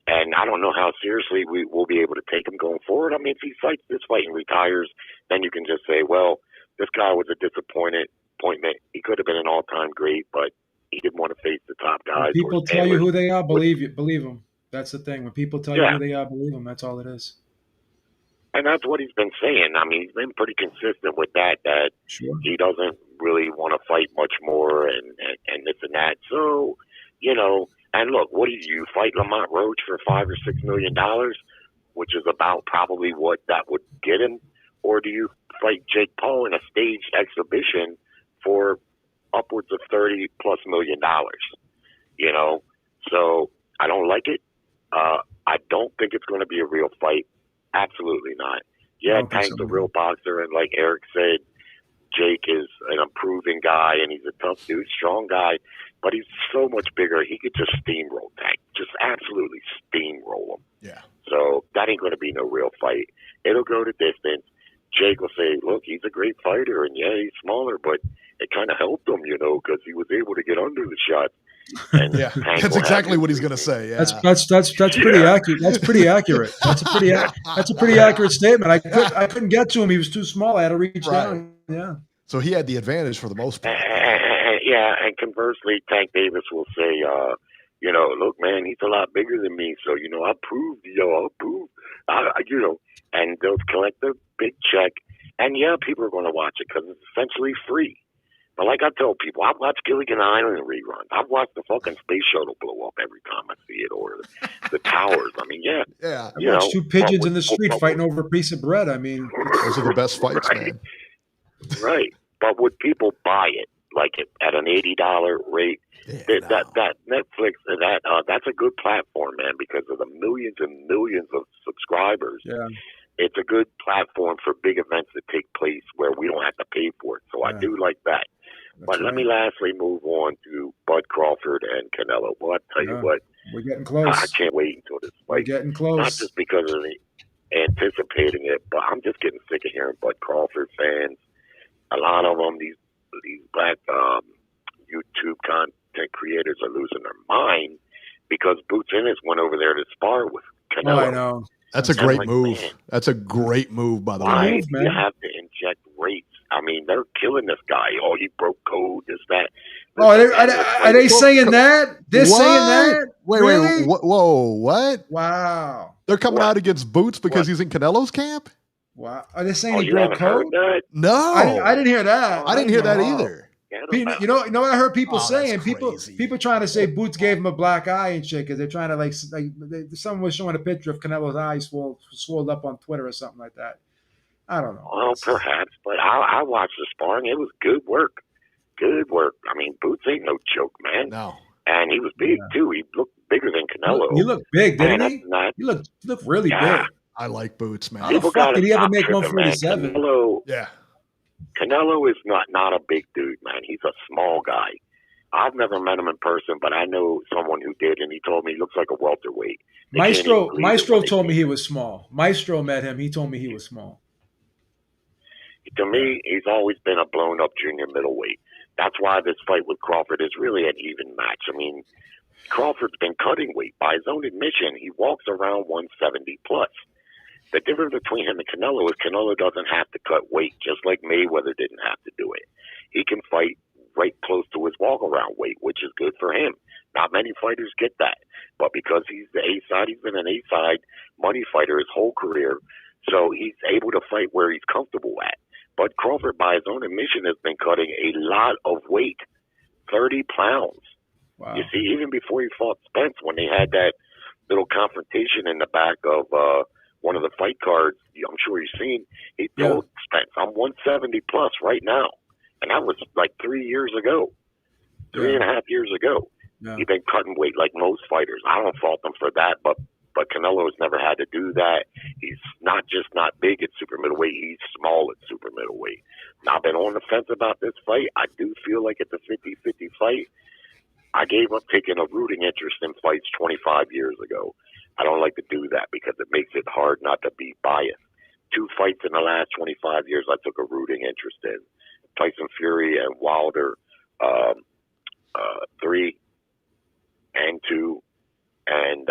And I don't know how seriously we will be able to take him going forward. I mean, if he fights this fight and retires, then you can just say, well, this guy was a disappointment. He could have been an all-time great, but he didn't want to face the top guys. When people tell you who they are, believe them. That's the thing. When people tell you who they are, believe them. That's all it is. And that's what he's been saying. I mean, he's been pretty consistent with that he doesn't really want to fight much more and this and that. So, and look, what do you fight Lamont Roach for $5 or $6 million, which is about probably what that would get him? Or do you fight Jake Paul in a staged exhibition for upwards of $30+ million? So I don't like it. I don't think it's going to be a real fight. Absolutely not. Yeah, Tank's a real boxer, and like Eric said, Jake is an improving guy, and he's a tough dude, strong guy, but he's so much bigger. He could just steamroll Tank, just absolutely steamroll him. Yeah. So that ain't going to be no real fight. It'll go to distance. Jake will say, look, he's a great fighter, and yeah, he's smaller, but it kind of helped him, because he was able to get under the shots. And yeah, that's exactly what he's going to say. Yeah, that's pretty accurate. That's pretty accurate. That's a pretty accurate statement. I couldn't get to him. He was too small. I had to reach down. Yeah. So he had the advantage for the most part. And conversely, Tank Davis will say, look, man, he's a lot bigger than me. So, I proved, and they'll collect a big check. And yeah, people are going to watch it because it's essentially free. But like I tell people, I've watched Gilligan Island reruns. I've watched the fucking space shuttle blow up every time I see it, or the towers. I mean, yeah. I watched two pigeons in the street fighting over a piece of bread. I mean, those are the best fights, man. Right. But would people buy it, like at an $80 rate? That Netflix, that's a good platform, man, because of the millions and millions of subscribers. Yeah. It's a good platform for big events that take place where we don't have to pay for it. So I do like that. But let me lastly move on to Bud Crawford and Canelo. Well, I tell you what, we're getting close. I can't wait until this fight. We're getting close. Not just because of anticipating it, but I'm just getting sick of hearing Bud Crawford fans. A lot of them, these black YouTube content creators, are losing their mind because Boots Ennis went over there to spar with Canelo. Oh, I know. That's a great move. Man, that's a great move, by the way. You have to inject rates. I mean, they're killing this guy. Oh, he broke code, this, that. Are they saying that? They're saying that? Wait. Whoa, what? Wow. They're coming out against Boots because he's in Canelo's camp? Wow. Are they saying he broke code? No. I didn't hear that. I didn't hear that either. You know what I heard people saying? People trying to say Boots gave him a black eye and shit because they're trying to someone was showing a picture of Canelo's eyes swelled up on Twitter or something like that. I don't know. Well, perhaps, but I watched the sparring. It was good work. Good work. I mean, Boots ain't no joke, man. No. And he was big too. He looked bigger than Canelo. He looked big, didn't he? He looked really big. I like Boots, man. How the fuck did he ever make 147? Canelo is not a big dude, man. He's a small guy. I've never met him in person, but I know someone who did, and he told me he looks like a welterweight. Maestro told me he was small. Maestro met him. He told me he was small. To me, he's always been a blown-up junior middleweight. That's why this fight with Crawford is really an even match. I mean, Crawford's been cutting weight. By his own admission, he walks around 170 plus. The difference between him and Canelo is Canelo doesn't have to cut weight, just like Mayweather didn't have to do it. He can fight right close to his walk-around weight, which is good for him. Not many fighters get that. But because he's the A-side, he's been an A-side money fighter his whole career, so he's able to fight where he's comfortable at. But Crawford, by his own admission, has been cutting a lot of weight, 30 pounds. Wow. You see, even before he fought Spence, when they had that little confrontation in the back of one of the fight cards, I'm sure you've seen, he told Spence, I'm 170 plus right now. And that was like 3 years ago, 3.5 years ago. Yeah. He's been cutting weight like most fighters. I don't fault him for that, but Canelo has never had to do that. He's not just not big at super middleweight, he's small at super middleweight. Now, I've been on the fence about this fight. I do feel like it's a 50-50 fight. I gave up taking a rooting interest in fights 25 years ago. I don't like to do that because it makes it hard not to be biased. 2 fights in the last 25 years I took a rooting interest in. Tyson Fury and Wilder. 3 and 2 and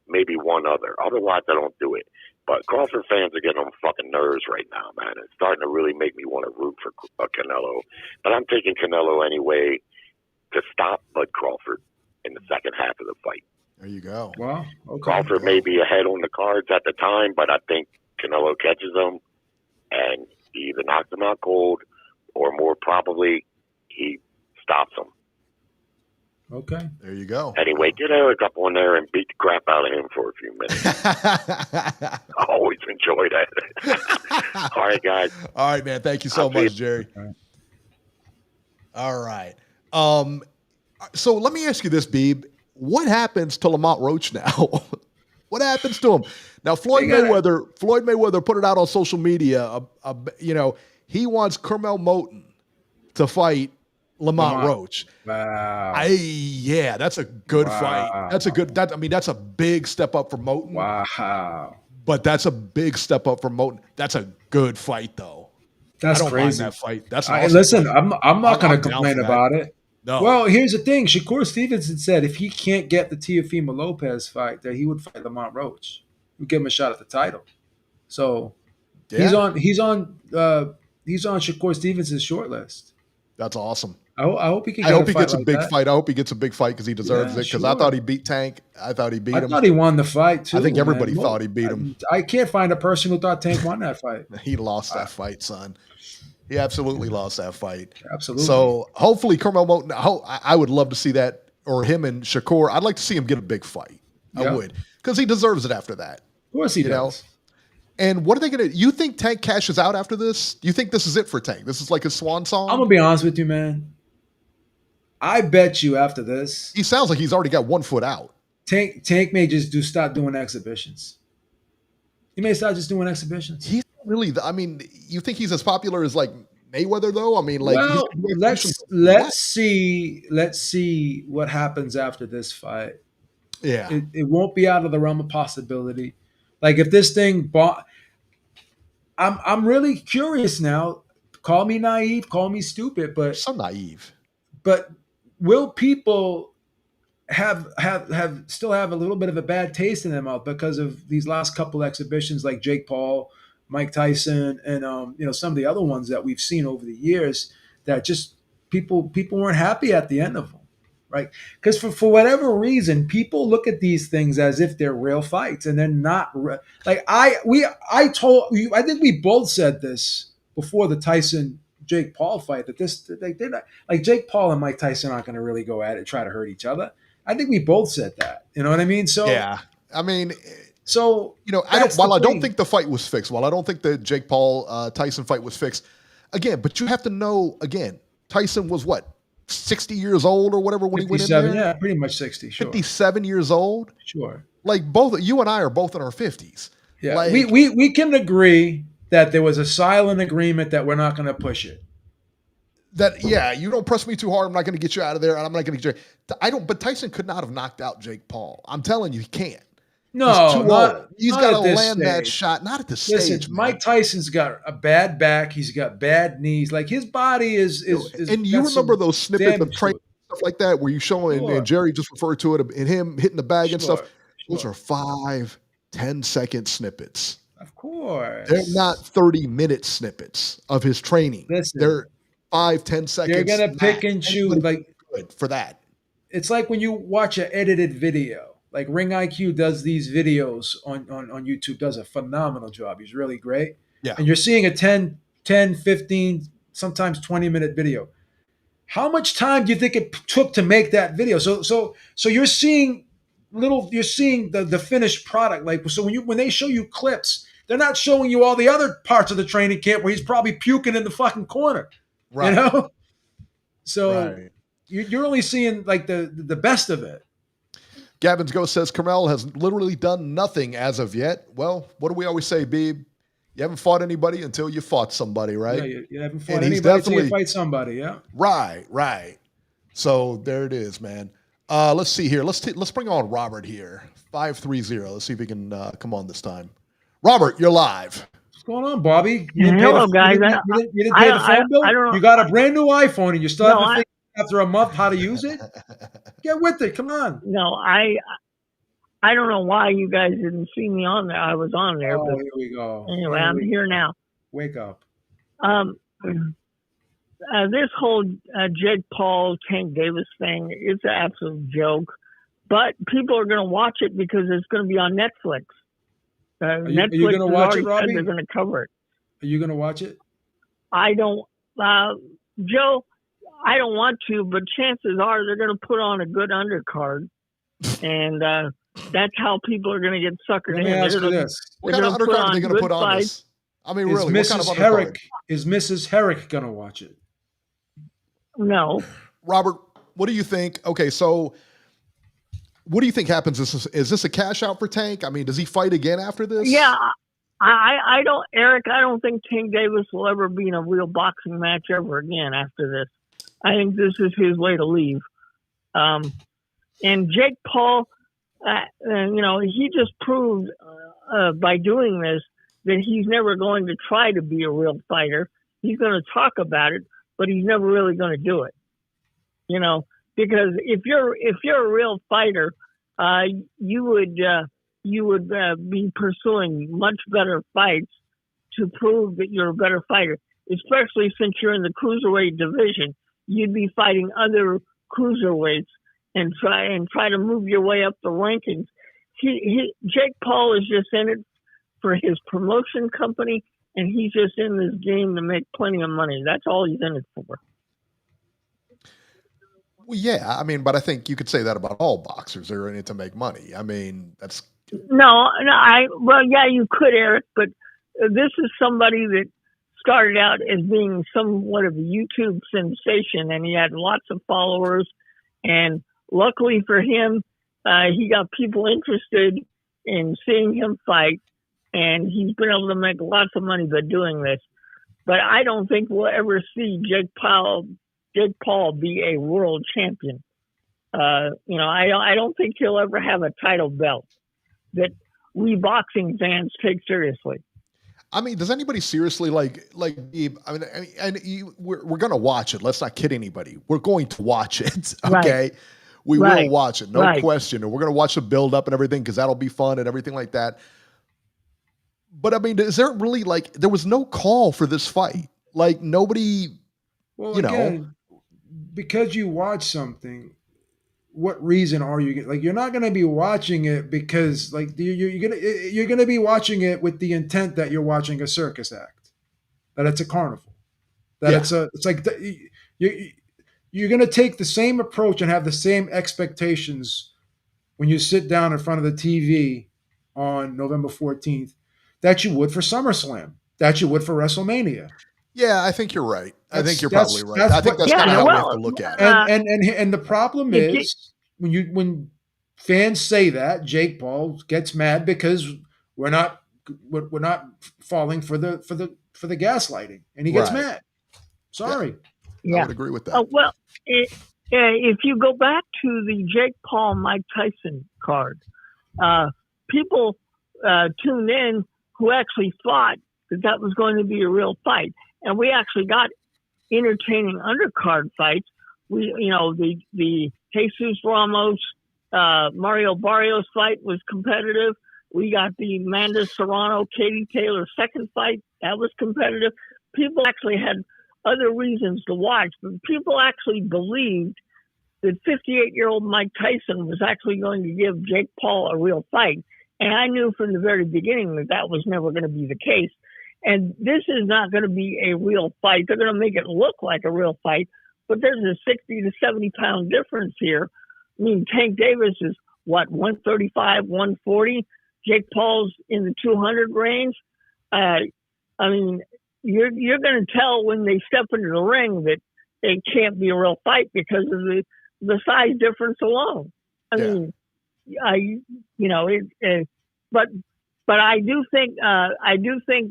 maybe one other. Otherwise, I don't do it. But Crawford fans are getting on fucking nerves right now, man. It's starting to really make me want to root for Canelo. But I'm taking Canelo anyway to stop Bud Crawford in the second half of the fight. There you go. Wow. Okay. Crawford may be ahead on the cards at the time, but I think Canelo catches him and he either knocks him out cold or more probably he stops him. Okay. There you go. Anyway, get Eric up on there and beat the crap out of him for a few minutes. I always enjoy that. All right, guys. All right, man. Thank you so much, Jerry. All right. So let me ask you this, Beeb. What happens to Lamont Roach now? What happens to him? Now, Floyd Mayweather put it out on social media. He wants Kermel Moton to fight Lamont Roach. Wow. That's a good fight. That's a big step up for Moton. Wow. But that's a big step up for Moton. That's a good fight, though. That's I don't crazy. mind that fight. That's an awesome listen. fight. I'm not going to complain about it. No. Well, here's the thing. Shakur Stevenson said if he can't get the Teofimo Lopez fight, that he would fight Lamont Roach. We'd give him a shot at the title. So he's on Shakur Stevenson's short list. That's awesome. I hope he can. I hope he gets a like big that. fight. I hope he gets a big fight because he deserves it. Because I thought he beat Tank. I thought he beat him. I thought he won the fight too. I think everybody man. thought he beat him. I can't find a person who thought Tank won that fight. He lost that fight, son. He absolutely lost that fight. Absolutely. So hopefully Kermel Moton. I would love to see that, or him and Shakur. I'd like to see him get a big fight. I would, because he deserves it after that. Of course he does. And what are they going to? You think Tank cashes out after this? Do you think this is it for Tank? This is like his swan song? I'm gonna be honest with you, man. I bet you after this, he sounds like he's already got 1 foot out. Tank may just start doing exhibitions. He may start just doing exhibitions. He's really. I mean, you think he's as popular as like Mayweather, though? I mean, like, well, let's see what happens after this fight. Yeah, it won't be out of the realm of possibility. Like if this thing, I'm really curious now. Call me naive, call me stupid, but so naive. But will people still have a little bit of a bad taste in their mouth because of these last couple exhibitions, like Jake Paul, Mike Tyson, and some of the other ones that we've seen over the years that just people weren't happy at the end of them, right? Because for whatever reason, people look at these things as if they're real fights, and they're not. I think we both said this before the Tyson Jake Paul fight that they're not, like Jake Paul and Mike Tyson aren't going to really go at it, try to hurt each other. I think we both said that. You know what I mean? So yeah, I mean, so while I don't think the fight was fixed, while I don't think the Jake Paul Tyson fight was fixed, again, but you have to know again, Tyson was what 60 years old or whatever when he went in there. Yeah, pretty much 60. Sure. 57 years old. Sure. Like both you and I are both in our 50s. Yeah, like, we can agree that there was a silent agreement that we're not going to push it. You don't press me too hard, I'm not going to get you out of there, and I'm not going to get you. But Tyson could not have knocked out Jake Paul. I'm telling you, he can't. No, he's too old. He's got to land stage. that shot. Not at the Listen, stage. Mike Tyson's got a bad back. He's got bad knees. Like his body is. And you remember those snippets of training stuff like that where you show and Jerry just referred to it and him hitting the bag and stuff. Those are 5-10 second snippets. Of course, they're not 30-minute snippets of his training. Listen, they're 5-10 seconds. They're gonna pick and choose like good for that. It's like when you watch an edited video. Like Ring IQ does these videos on YouTube, does a phenomenal job. He's really great. Yeah. And you're seeing a 10, 15, sometimes 20-minute video. How much time do you think it took to make that video? So you're seeing the finished product. Like, so when they show you clips, they're not showing you all the other parts of the training camp where he's probably puking in the fucking corner. Right. You know? So you're only seeing like the best of it. Gavin's Ghost says Carmel has literally done nothing as of yet. Well, what do we always say, Beeb? You haven't fought anybody until you fought somebody, right? Yeah, you haven't fought anybody until you fight somebody, yeah. Right. So there it is, man. Let's see here. Let's bring on Robert here. 530. Let's see if he can come on this time. Robert, you're live. What's going on, Bobby? Hello, guys. You didn't pay the phone bill? I don't know. You got a brand new iPhone and you still haven't figured after a month how to use it? Get with it. Come on. No, I don't know why you guys didn't see me on there. I was on there. Oh, But here we go. anyway, I'm here now. Wake up. This whole Jake Paul, Tank Davis thing, it's an absolute joke. But people are going to watch it because it's going to be on Netflix. Are you Netflix going to watch it, said Robbie? they're going to cover it. Are you going to watch it? I don't, Joe, I don't want to, but chances are they're going to put on a good undercard. And that's how people are going to get suckered in. Let me ask you this. What kind of undercard are they going to put on this? I mean, really, what kind of undercard? Is Mrs. Herrick going to watch it? No. Robert, what do you think? Okay, so what do you think happens? Is this a cash out for Tank? I mean, does he fight again after this? Yeah, I don't, Eric, I don't think Tank Davis will ever be in a real boxing match ever again after this. I think this is his way to leave. And Jake Paul, he just proved by doing this that he's never going to try to be a real fighter. He's going to talk about it, but he's never really going to do it. Because if you're a real fighter, you would be pursuing much better fights to prove that you're a better fighter. Especially since you're in the cruiserweight division, you'd be fighting other cruiserweights and try to move your way up the rankings. Jake Paul is just in it for his promotion company, and he's just in this game to make plenty of money. That's all he's in it for. Well, yeah, I mean, but I think you could say that about all boxers. They're in it to make money. I mean, that's yeah, you could, Eric, but this is somebody that started out as being somewhat of a YouTube sensation, and he had lots of followers. And luckily for him, he got people interested in seeing him fight, and he's been able to make lots of money by doing this. But I don't think we'll ever see Jake Paul be a world champion. I don't think he'll ever have a title belt that we boxing fans take seriously. I mean, does anybody seriously we're going to watch it. Let's not kid anybody. We're going to watch it. Okay. Right. We will watch it. No question. And we're going to watch the build up and everything, because that'll be fun and everything like that. But I mean, is there really there was no call for this fight? Like nobody, again, because you watch something, what reason are you you're not going to be watching it because you're going to be watching it with the intent that you're watching a circus act, that it's a carnival, that you're going to take the same approach and have the same expectations when you sit down in front of the TV on November 14th that you would for SummerSlam, that you would for WrestleMania. Yeah, I think you're right. I think you're probably right. I think that's kind of how we have to look at it. And the problem is when fans say that, Jake Paul gets mad because we're not falling for the gaslighting, and he gets mad. Sorry. Yeah. I would agree with that. If you go back to the Jake Paul Mike Tyson card, people tuned in who actually thought that was going to be a real fight. And we actually got entertaining undercard fights. The Jesus Ramos, Mario Barrios fight was competitive. We got the Amanda Serrano, Katie Taylor second fight. That was competitive. People actually had other reasons to watch, but people actually believed that 58-year-old Mike Tyson was actually going to give Jake Paul a real fight. And I knew from the very beginning that was never going to be the case. And this is not going to be a real fight. They're going to make it look like a real fight, but there's a 60 to 70 pound difference here. I mean, Tank Davis is 135, 140. Jake Paul's in the 200 range. I mean, you're going to tell when they step into the ring that it can't be a real fight because of the size difference alone. But I do think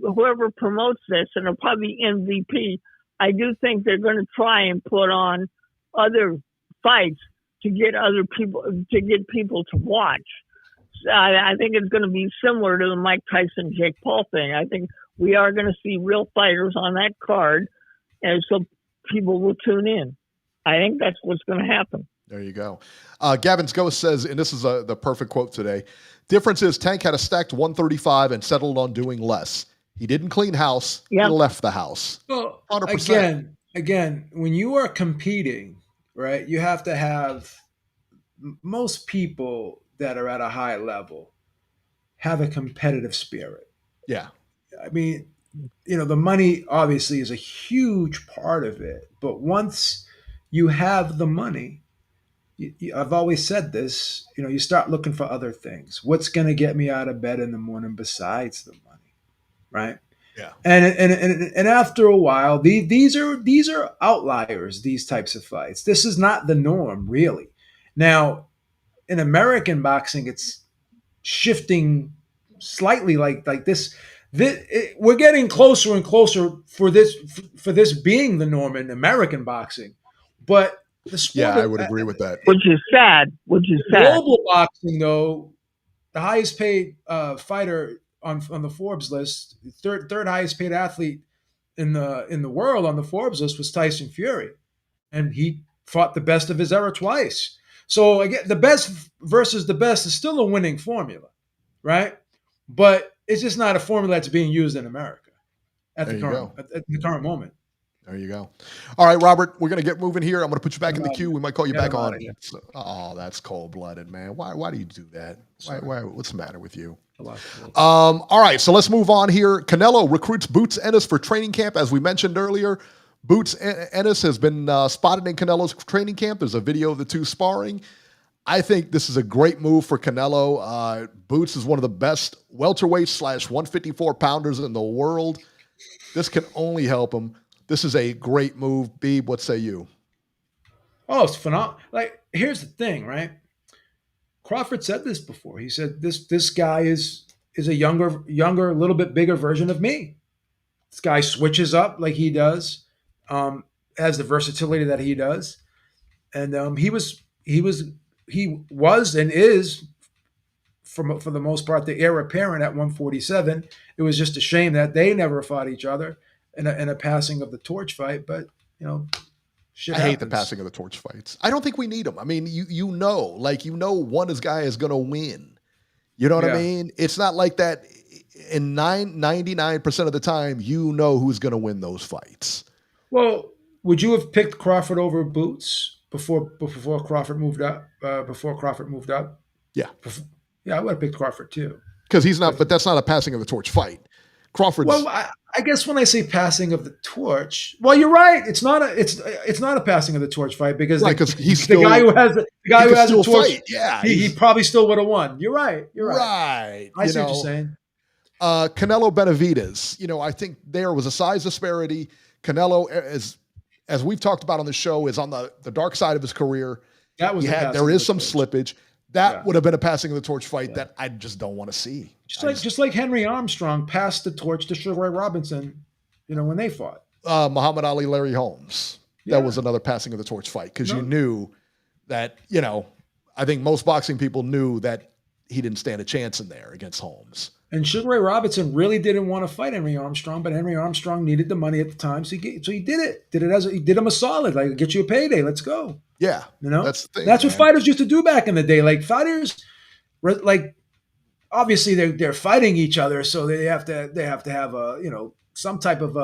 whoever promotes this, and it'll probably MVP, I do think they're going to try and put on other fights to get people to watch. I think it's going to be similar to the Mike Tyson Jake Paul thing. I think we are going to see real fighters on that card, and so people will tune in. I think that's what's going to happen. There you go. Gavin's Ghost says, and this is the perfect quote today, difference is Tank had a stacked 135 and settled on doing less. He didn't clean house. Yep. He left the house. Well, 100%. Again, when you are competing, right, you have to have most people that are at a high level have a competitive spirit. Yeah. I mean, the money obviously is a huge part of it, but once you have the money, I've always said this, you start looking for other things. What's going to get me out of bed in the morning besides the money, right? Yeah. And after a while, these are outliers, these types of fights. This is not the norm, really. Now, in American boxing, it's shifting slightly like this. We're getting closer and closer for this being the norm in American boxing, but the sport, I would agree with that. Which is sad. Global boxing, though, the highest paid fighter on the Forbes list, third highest paid athlete in the world on the Forbes list was Tyson Fury, and he fought the best of his era twice. So again, the best versus the best is still a winning formula, right? But it's just not a formula that's being used in America at the current moment. There you go. All right, Robert, we're going to get moving here. I'm going to put you back in the queue. We might call you back on. Oh, that's cold-blooded, man. Why do you do that? Why? What's the matter with you? All right, so let's move on here. Canelo recruits Boots Ennis for training camp. As we mentioned earlier, Boots Ennis has been spotted in Canelo's training camp. There's a video of the two sparring. I think this is a great move for Canelo. Boots is one of the best welterweight / 154 pounders in the world. This can only help him. This is a great move. Beeb, what say you? Oh, it's phenomenal. Like, here's the thing, right? Crawford said this before. He said this guy is a younger, a little bit bigger version of me. This guy switches up like he does, has the versatility that he does, and he was and is for the most part the heir apparent at 147. It was just a shame that they never fought each other in a passing of the torch fight, but shit happens. I hate the passing of the torch fights. I don't think we need them. I mean, one guy is going to win. You know what I mean? It's not like that. In 99% of the time, who's going to win those fights. Well, would you have picked Crawford over Boots before Crawford moved up? Yeah. I would have picked Crawford too. Because he's not, but that's not a passing of the torch fight. Crawford's. Well, I guess when I say passing of the torch, well, you're right. It's not a passing of the torch fight because he's the guy who has the torch. Fight. Yeah, he probably still would have won. You're right. Right. I see what you're saying. Canelo Benavidez. I think there was a size disparity. Canelo, as we've talked about on the show, is on the dark side of his career. That was there is some slippage. That would have been a passing of the torch fight that I just don't want to see. Just like Henry Armstrong passed the torch to Sugar Ray Robinson, when they fought. Muhammad Ali, Larry Holmes. That was another passing of the torch fight because you knew that, I think most boxing people knew that he didn't stand a chance in there against Holmes. And Sugar Ray Robinson really didn't want to fight Henry Armstrong, but Henry Armstrong needed the money at the time, so he did it. He did him a solid, like, get you a payday, let's go. Yeah, that's the thing, that's what fighters used to do back in the day. Like fighters, like obviously they're fighting each other, so they have to have a some type of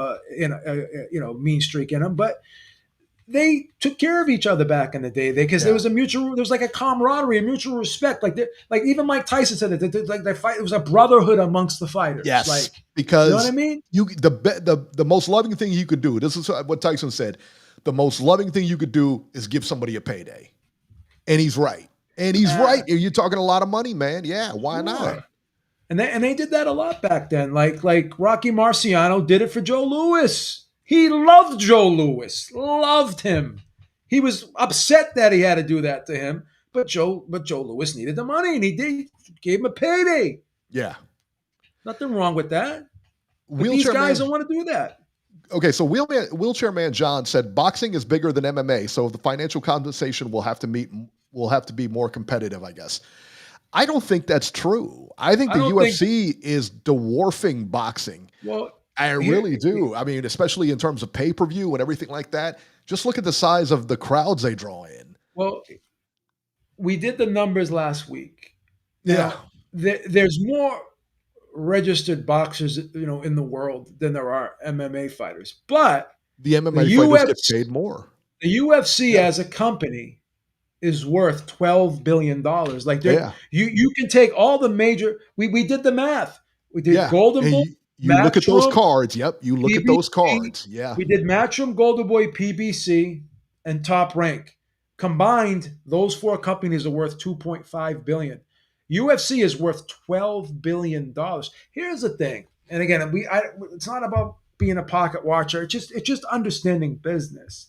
mean streak in them, but they took care of each other back in the day because there was like a camaraderie, a mutual respect. Like even Mike Tyson said that like they fight. It was a brotherhood amongst the fighters. Yes, because you know what I mean. The most loving thing you could do. This is what Tyson said. The most loving thing you could do is give somebody a payday, and he's right. And he's right. You're talking a lot of money, man. Yeah, why not? And they did that a lot back then. Like Rocky Marciano did it for Joe Louis. He loved Joe Louis, loved him. He was upset that he had to do that to him, but Joe Louis needed the money, and he gave him a payday. Yeah, nothing wrong with that. But these guys don't want to do that. Okay, so Wheelchair Man John said boxing is bigger than MMA, so the financial compensation will have to be more competitive, I guess. I don't think that's true. I think the UFC is dwarfing boxing. Well, I really do. I mean, especially in terms of pay-per-view and everything like that. Just look at the size of the crowds they draw in. Well, we did the numbers last week. Yeah. Now, there's more registered boxers, in the world than there are MMA fighters. But The MMA the fighters UFC, get paid more. the UFC as a company is worth $12 billion. Like you can take all the major. We did the math. We did Golden And Boy. you look at those Matchroom, cards. Yep, you look at those PBC. cards. Yeah, We did Matchroom, Golden Boy, PBC, and Top Rank. Combined, those four companies are worth $2.5 billion. UFC is worth $12 billion. Here's the thing, and again, it's not about being a pocket watcher. It's just understanding business.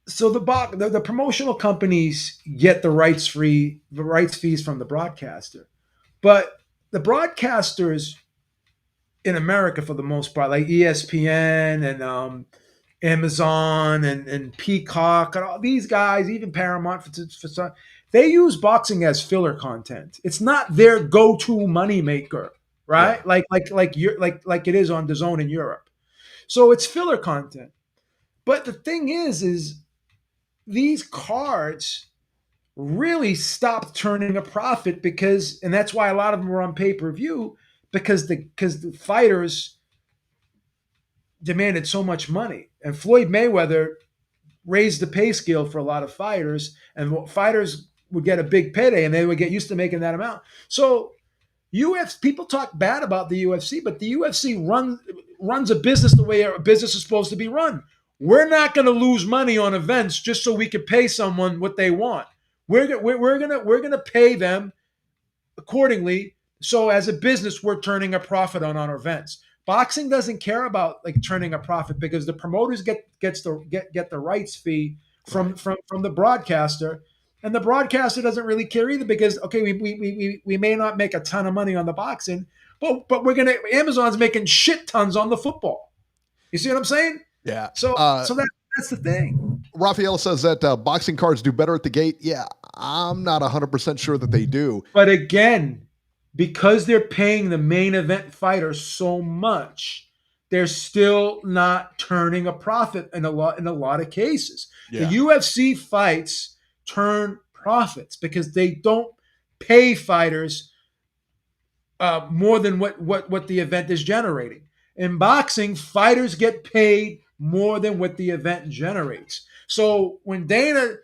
So the promotional companies get the rights fees from the broadcaster, but the broadcasters in America, for the most part, like ESPN and Amazon and Peacock and all these guys, even Paramount for some, they use boxing as filler content. It's not their go-to money maker, right? Yeah. Like it is on DAZN in Europe. So it's filler content. But the thing is these cards really stopped turning a profit and that's why a lot of them were on pay-per-view because the fighters demanded so much money. And Floyd Mayweather raised the pay scale for a lot of fighters, and fighters would get a big payday and they would get used to making that amount. So UFC, people talk bad about the UFC, but the UFC runs a business the way a business is supposed to be run. We're not going to lose money on events just so we can pay someone what they want. We're gonna pay them accordingly. So as a business, we're turning a profit on our events. Boxing doesn't care about like turning a profit because the promoters get the rights fee from the broadcaster, and the broadcaster doesn't really care either because we may not make a ton of money on the boxing, but Amazon's making shit tons on the football. You see what I'm saying? Yeah. So that's the thing. Raphael says that boxing cards do better at the gate. Yeah, I'm not 100% sure that they do. But again, because they're paying the main event fighter so much, they're still not turning a profit in a lot of cases. Yeah. The UFC fights turn profits because they don't pay fighters more than what the event is generating. In boxing, fighters get paid more than what the event generates. So when Dana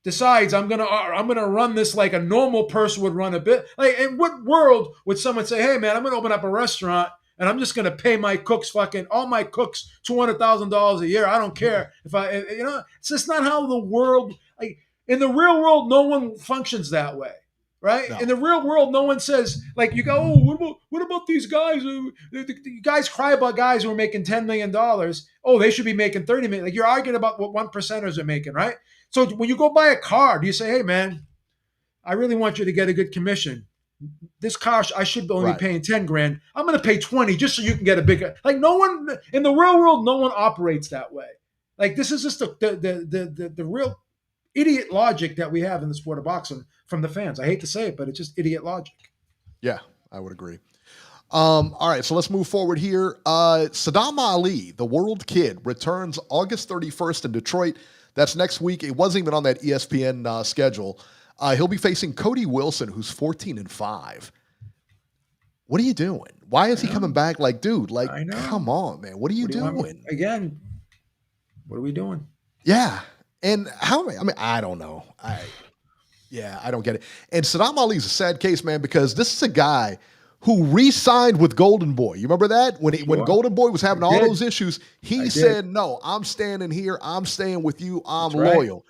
decides I'm gonna run this like a normal person would run a bit, like in what world would someone say, hey man, I'm gonna open up a restaurant and I'm just gonna pay my cooks all my cooks $200,000 a year. I don't care if it's just not how the world, like in the real world, no one functions that way. Right? No. In the real world, no one says, like, you go, oh, what about these guys? The guys cry about guys who are making $10 million. Oh, they should be making $30 million. Like, you're arguing about what 1%ers are making, right? So when you go buy a car, do you say, hey, man, I really want you to get a good commission. This car, I should only be paying 10 grand. I'm going to pay 20 just so you can get a bigger. Like, no one, in the real world, no one operates that way. Like, this is just the real idiot logic that we have in the sport of boxing from the fans. I hate to say it, but it's just idiot logic. Yeah, I would agree. All right, so let's move forward here. Saddam Ali, the World Kid, returns August 31st in Detroit. That's next week. It wasn't even on that ESPN schedule. He'll be facing Cody Wilson, who's 14-5. What are you doing? Why is he coming back? Like, dude, like, come on, man. What are you doing? Again, what are we doing? Yeah. And I don't know. I don't get it. And Saddam Ali's a sad case, man, because this is a guy who re-signed with Golden Boy. You remember that? When Golden Boy was having all those issues, he said, no, I'm standing here. I'm staying with you. I'm loyal.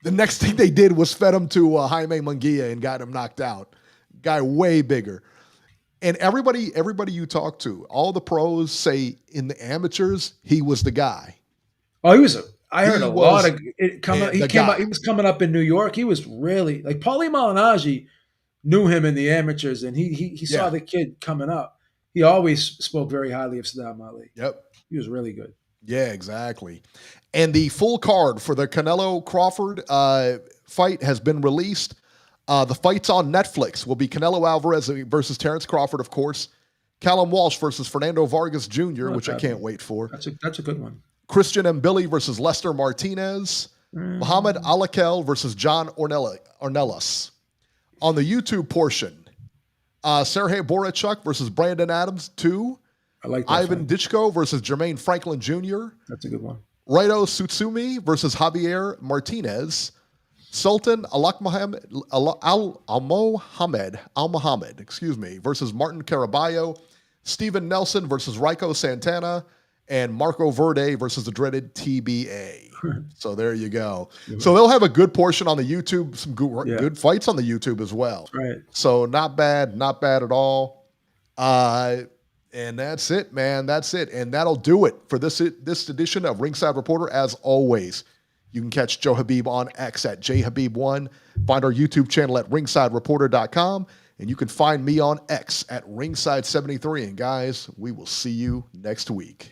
The next thing they did was fed him to Jaime Munguia and got him knocked out. Guy way bigger. And everybody you talk to, all the pros say in the amateurs, he was the guy. Oh, he was I heard a lot of it coming. He came out. He was coming up in New York. He was really like Paulie Malignaggi knew him in the amateurs, and he saw the kid coming up. He always spoke very highly of Saddam Ali. Yep, he was really good. Yeah, exactly. And the full card for the Canelo-Crawford fight has been released. The fight's on Netflix. Will be Canelo Alvarez versus Terence Crawford, of course. Callum Walsh versus Fernando Vargas Jr., which I can't wait for. That's a good one. Christian Mbili versus Lester Martinez. Muhammad Alakel versus John Ornelas. On the YouTube portion, Sergey Borachuk versus Brandon Adams 2. I like that Ivan fight. Ditchko versus Jermaine Franklin Jr. That's a good one. Raito Tsutsumi versus Javier Martinez. Sultan Al-Mohamed versus Martin Caraballo. Steven Nelson versus Raiko Santana. And Marco Verde versus the dreaded TBA. So there you go. So they'll have a good portion on the YouTube, some good fights on the YouTube as well. Right. So not bad at all. And that's it, man. That's it. And that'll do it for this edition of Ringside Reporter. As always, you can catch Joe Habib on X at jhabib1. Find our YouTube channel at ringsidereporter.com. And you can find me on X at ringside73. And guys, we will see you next week.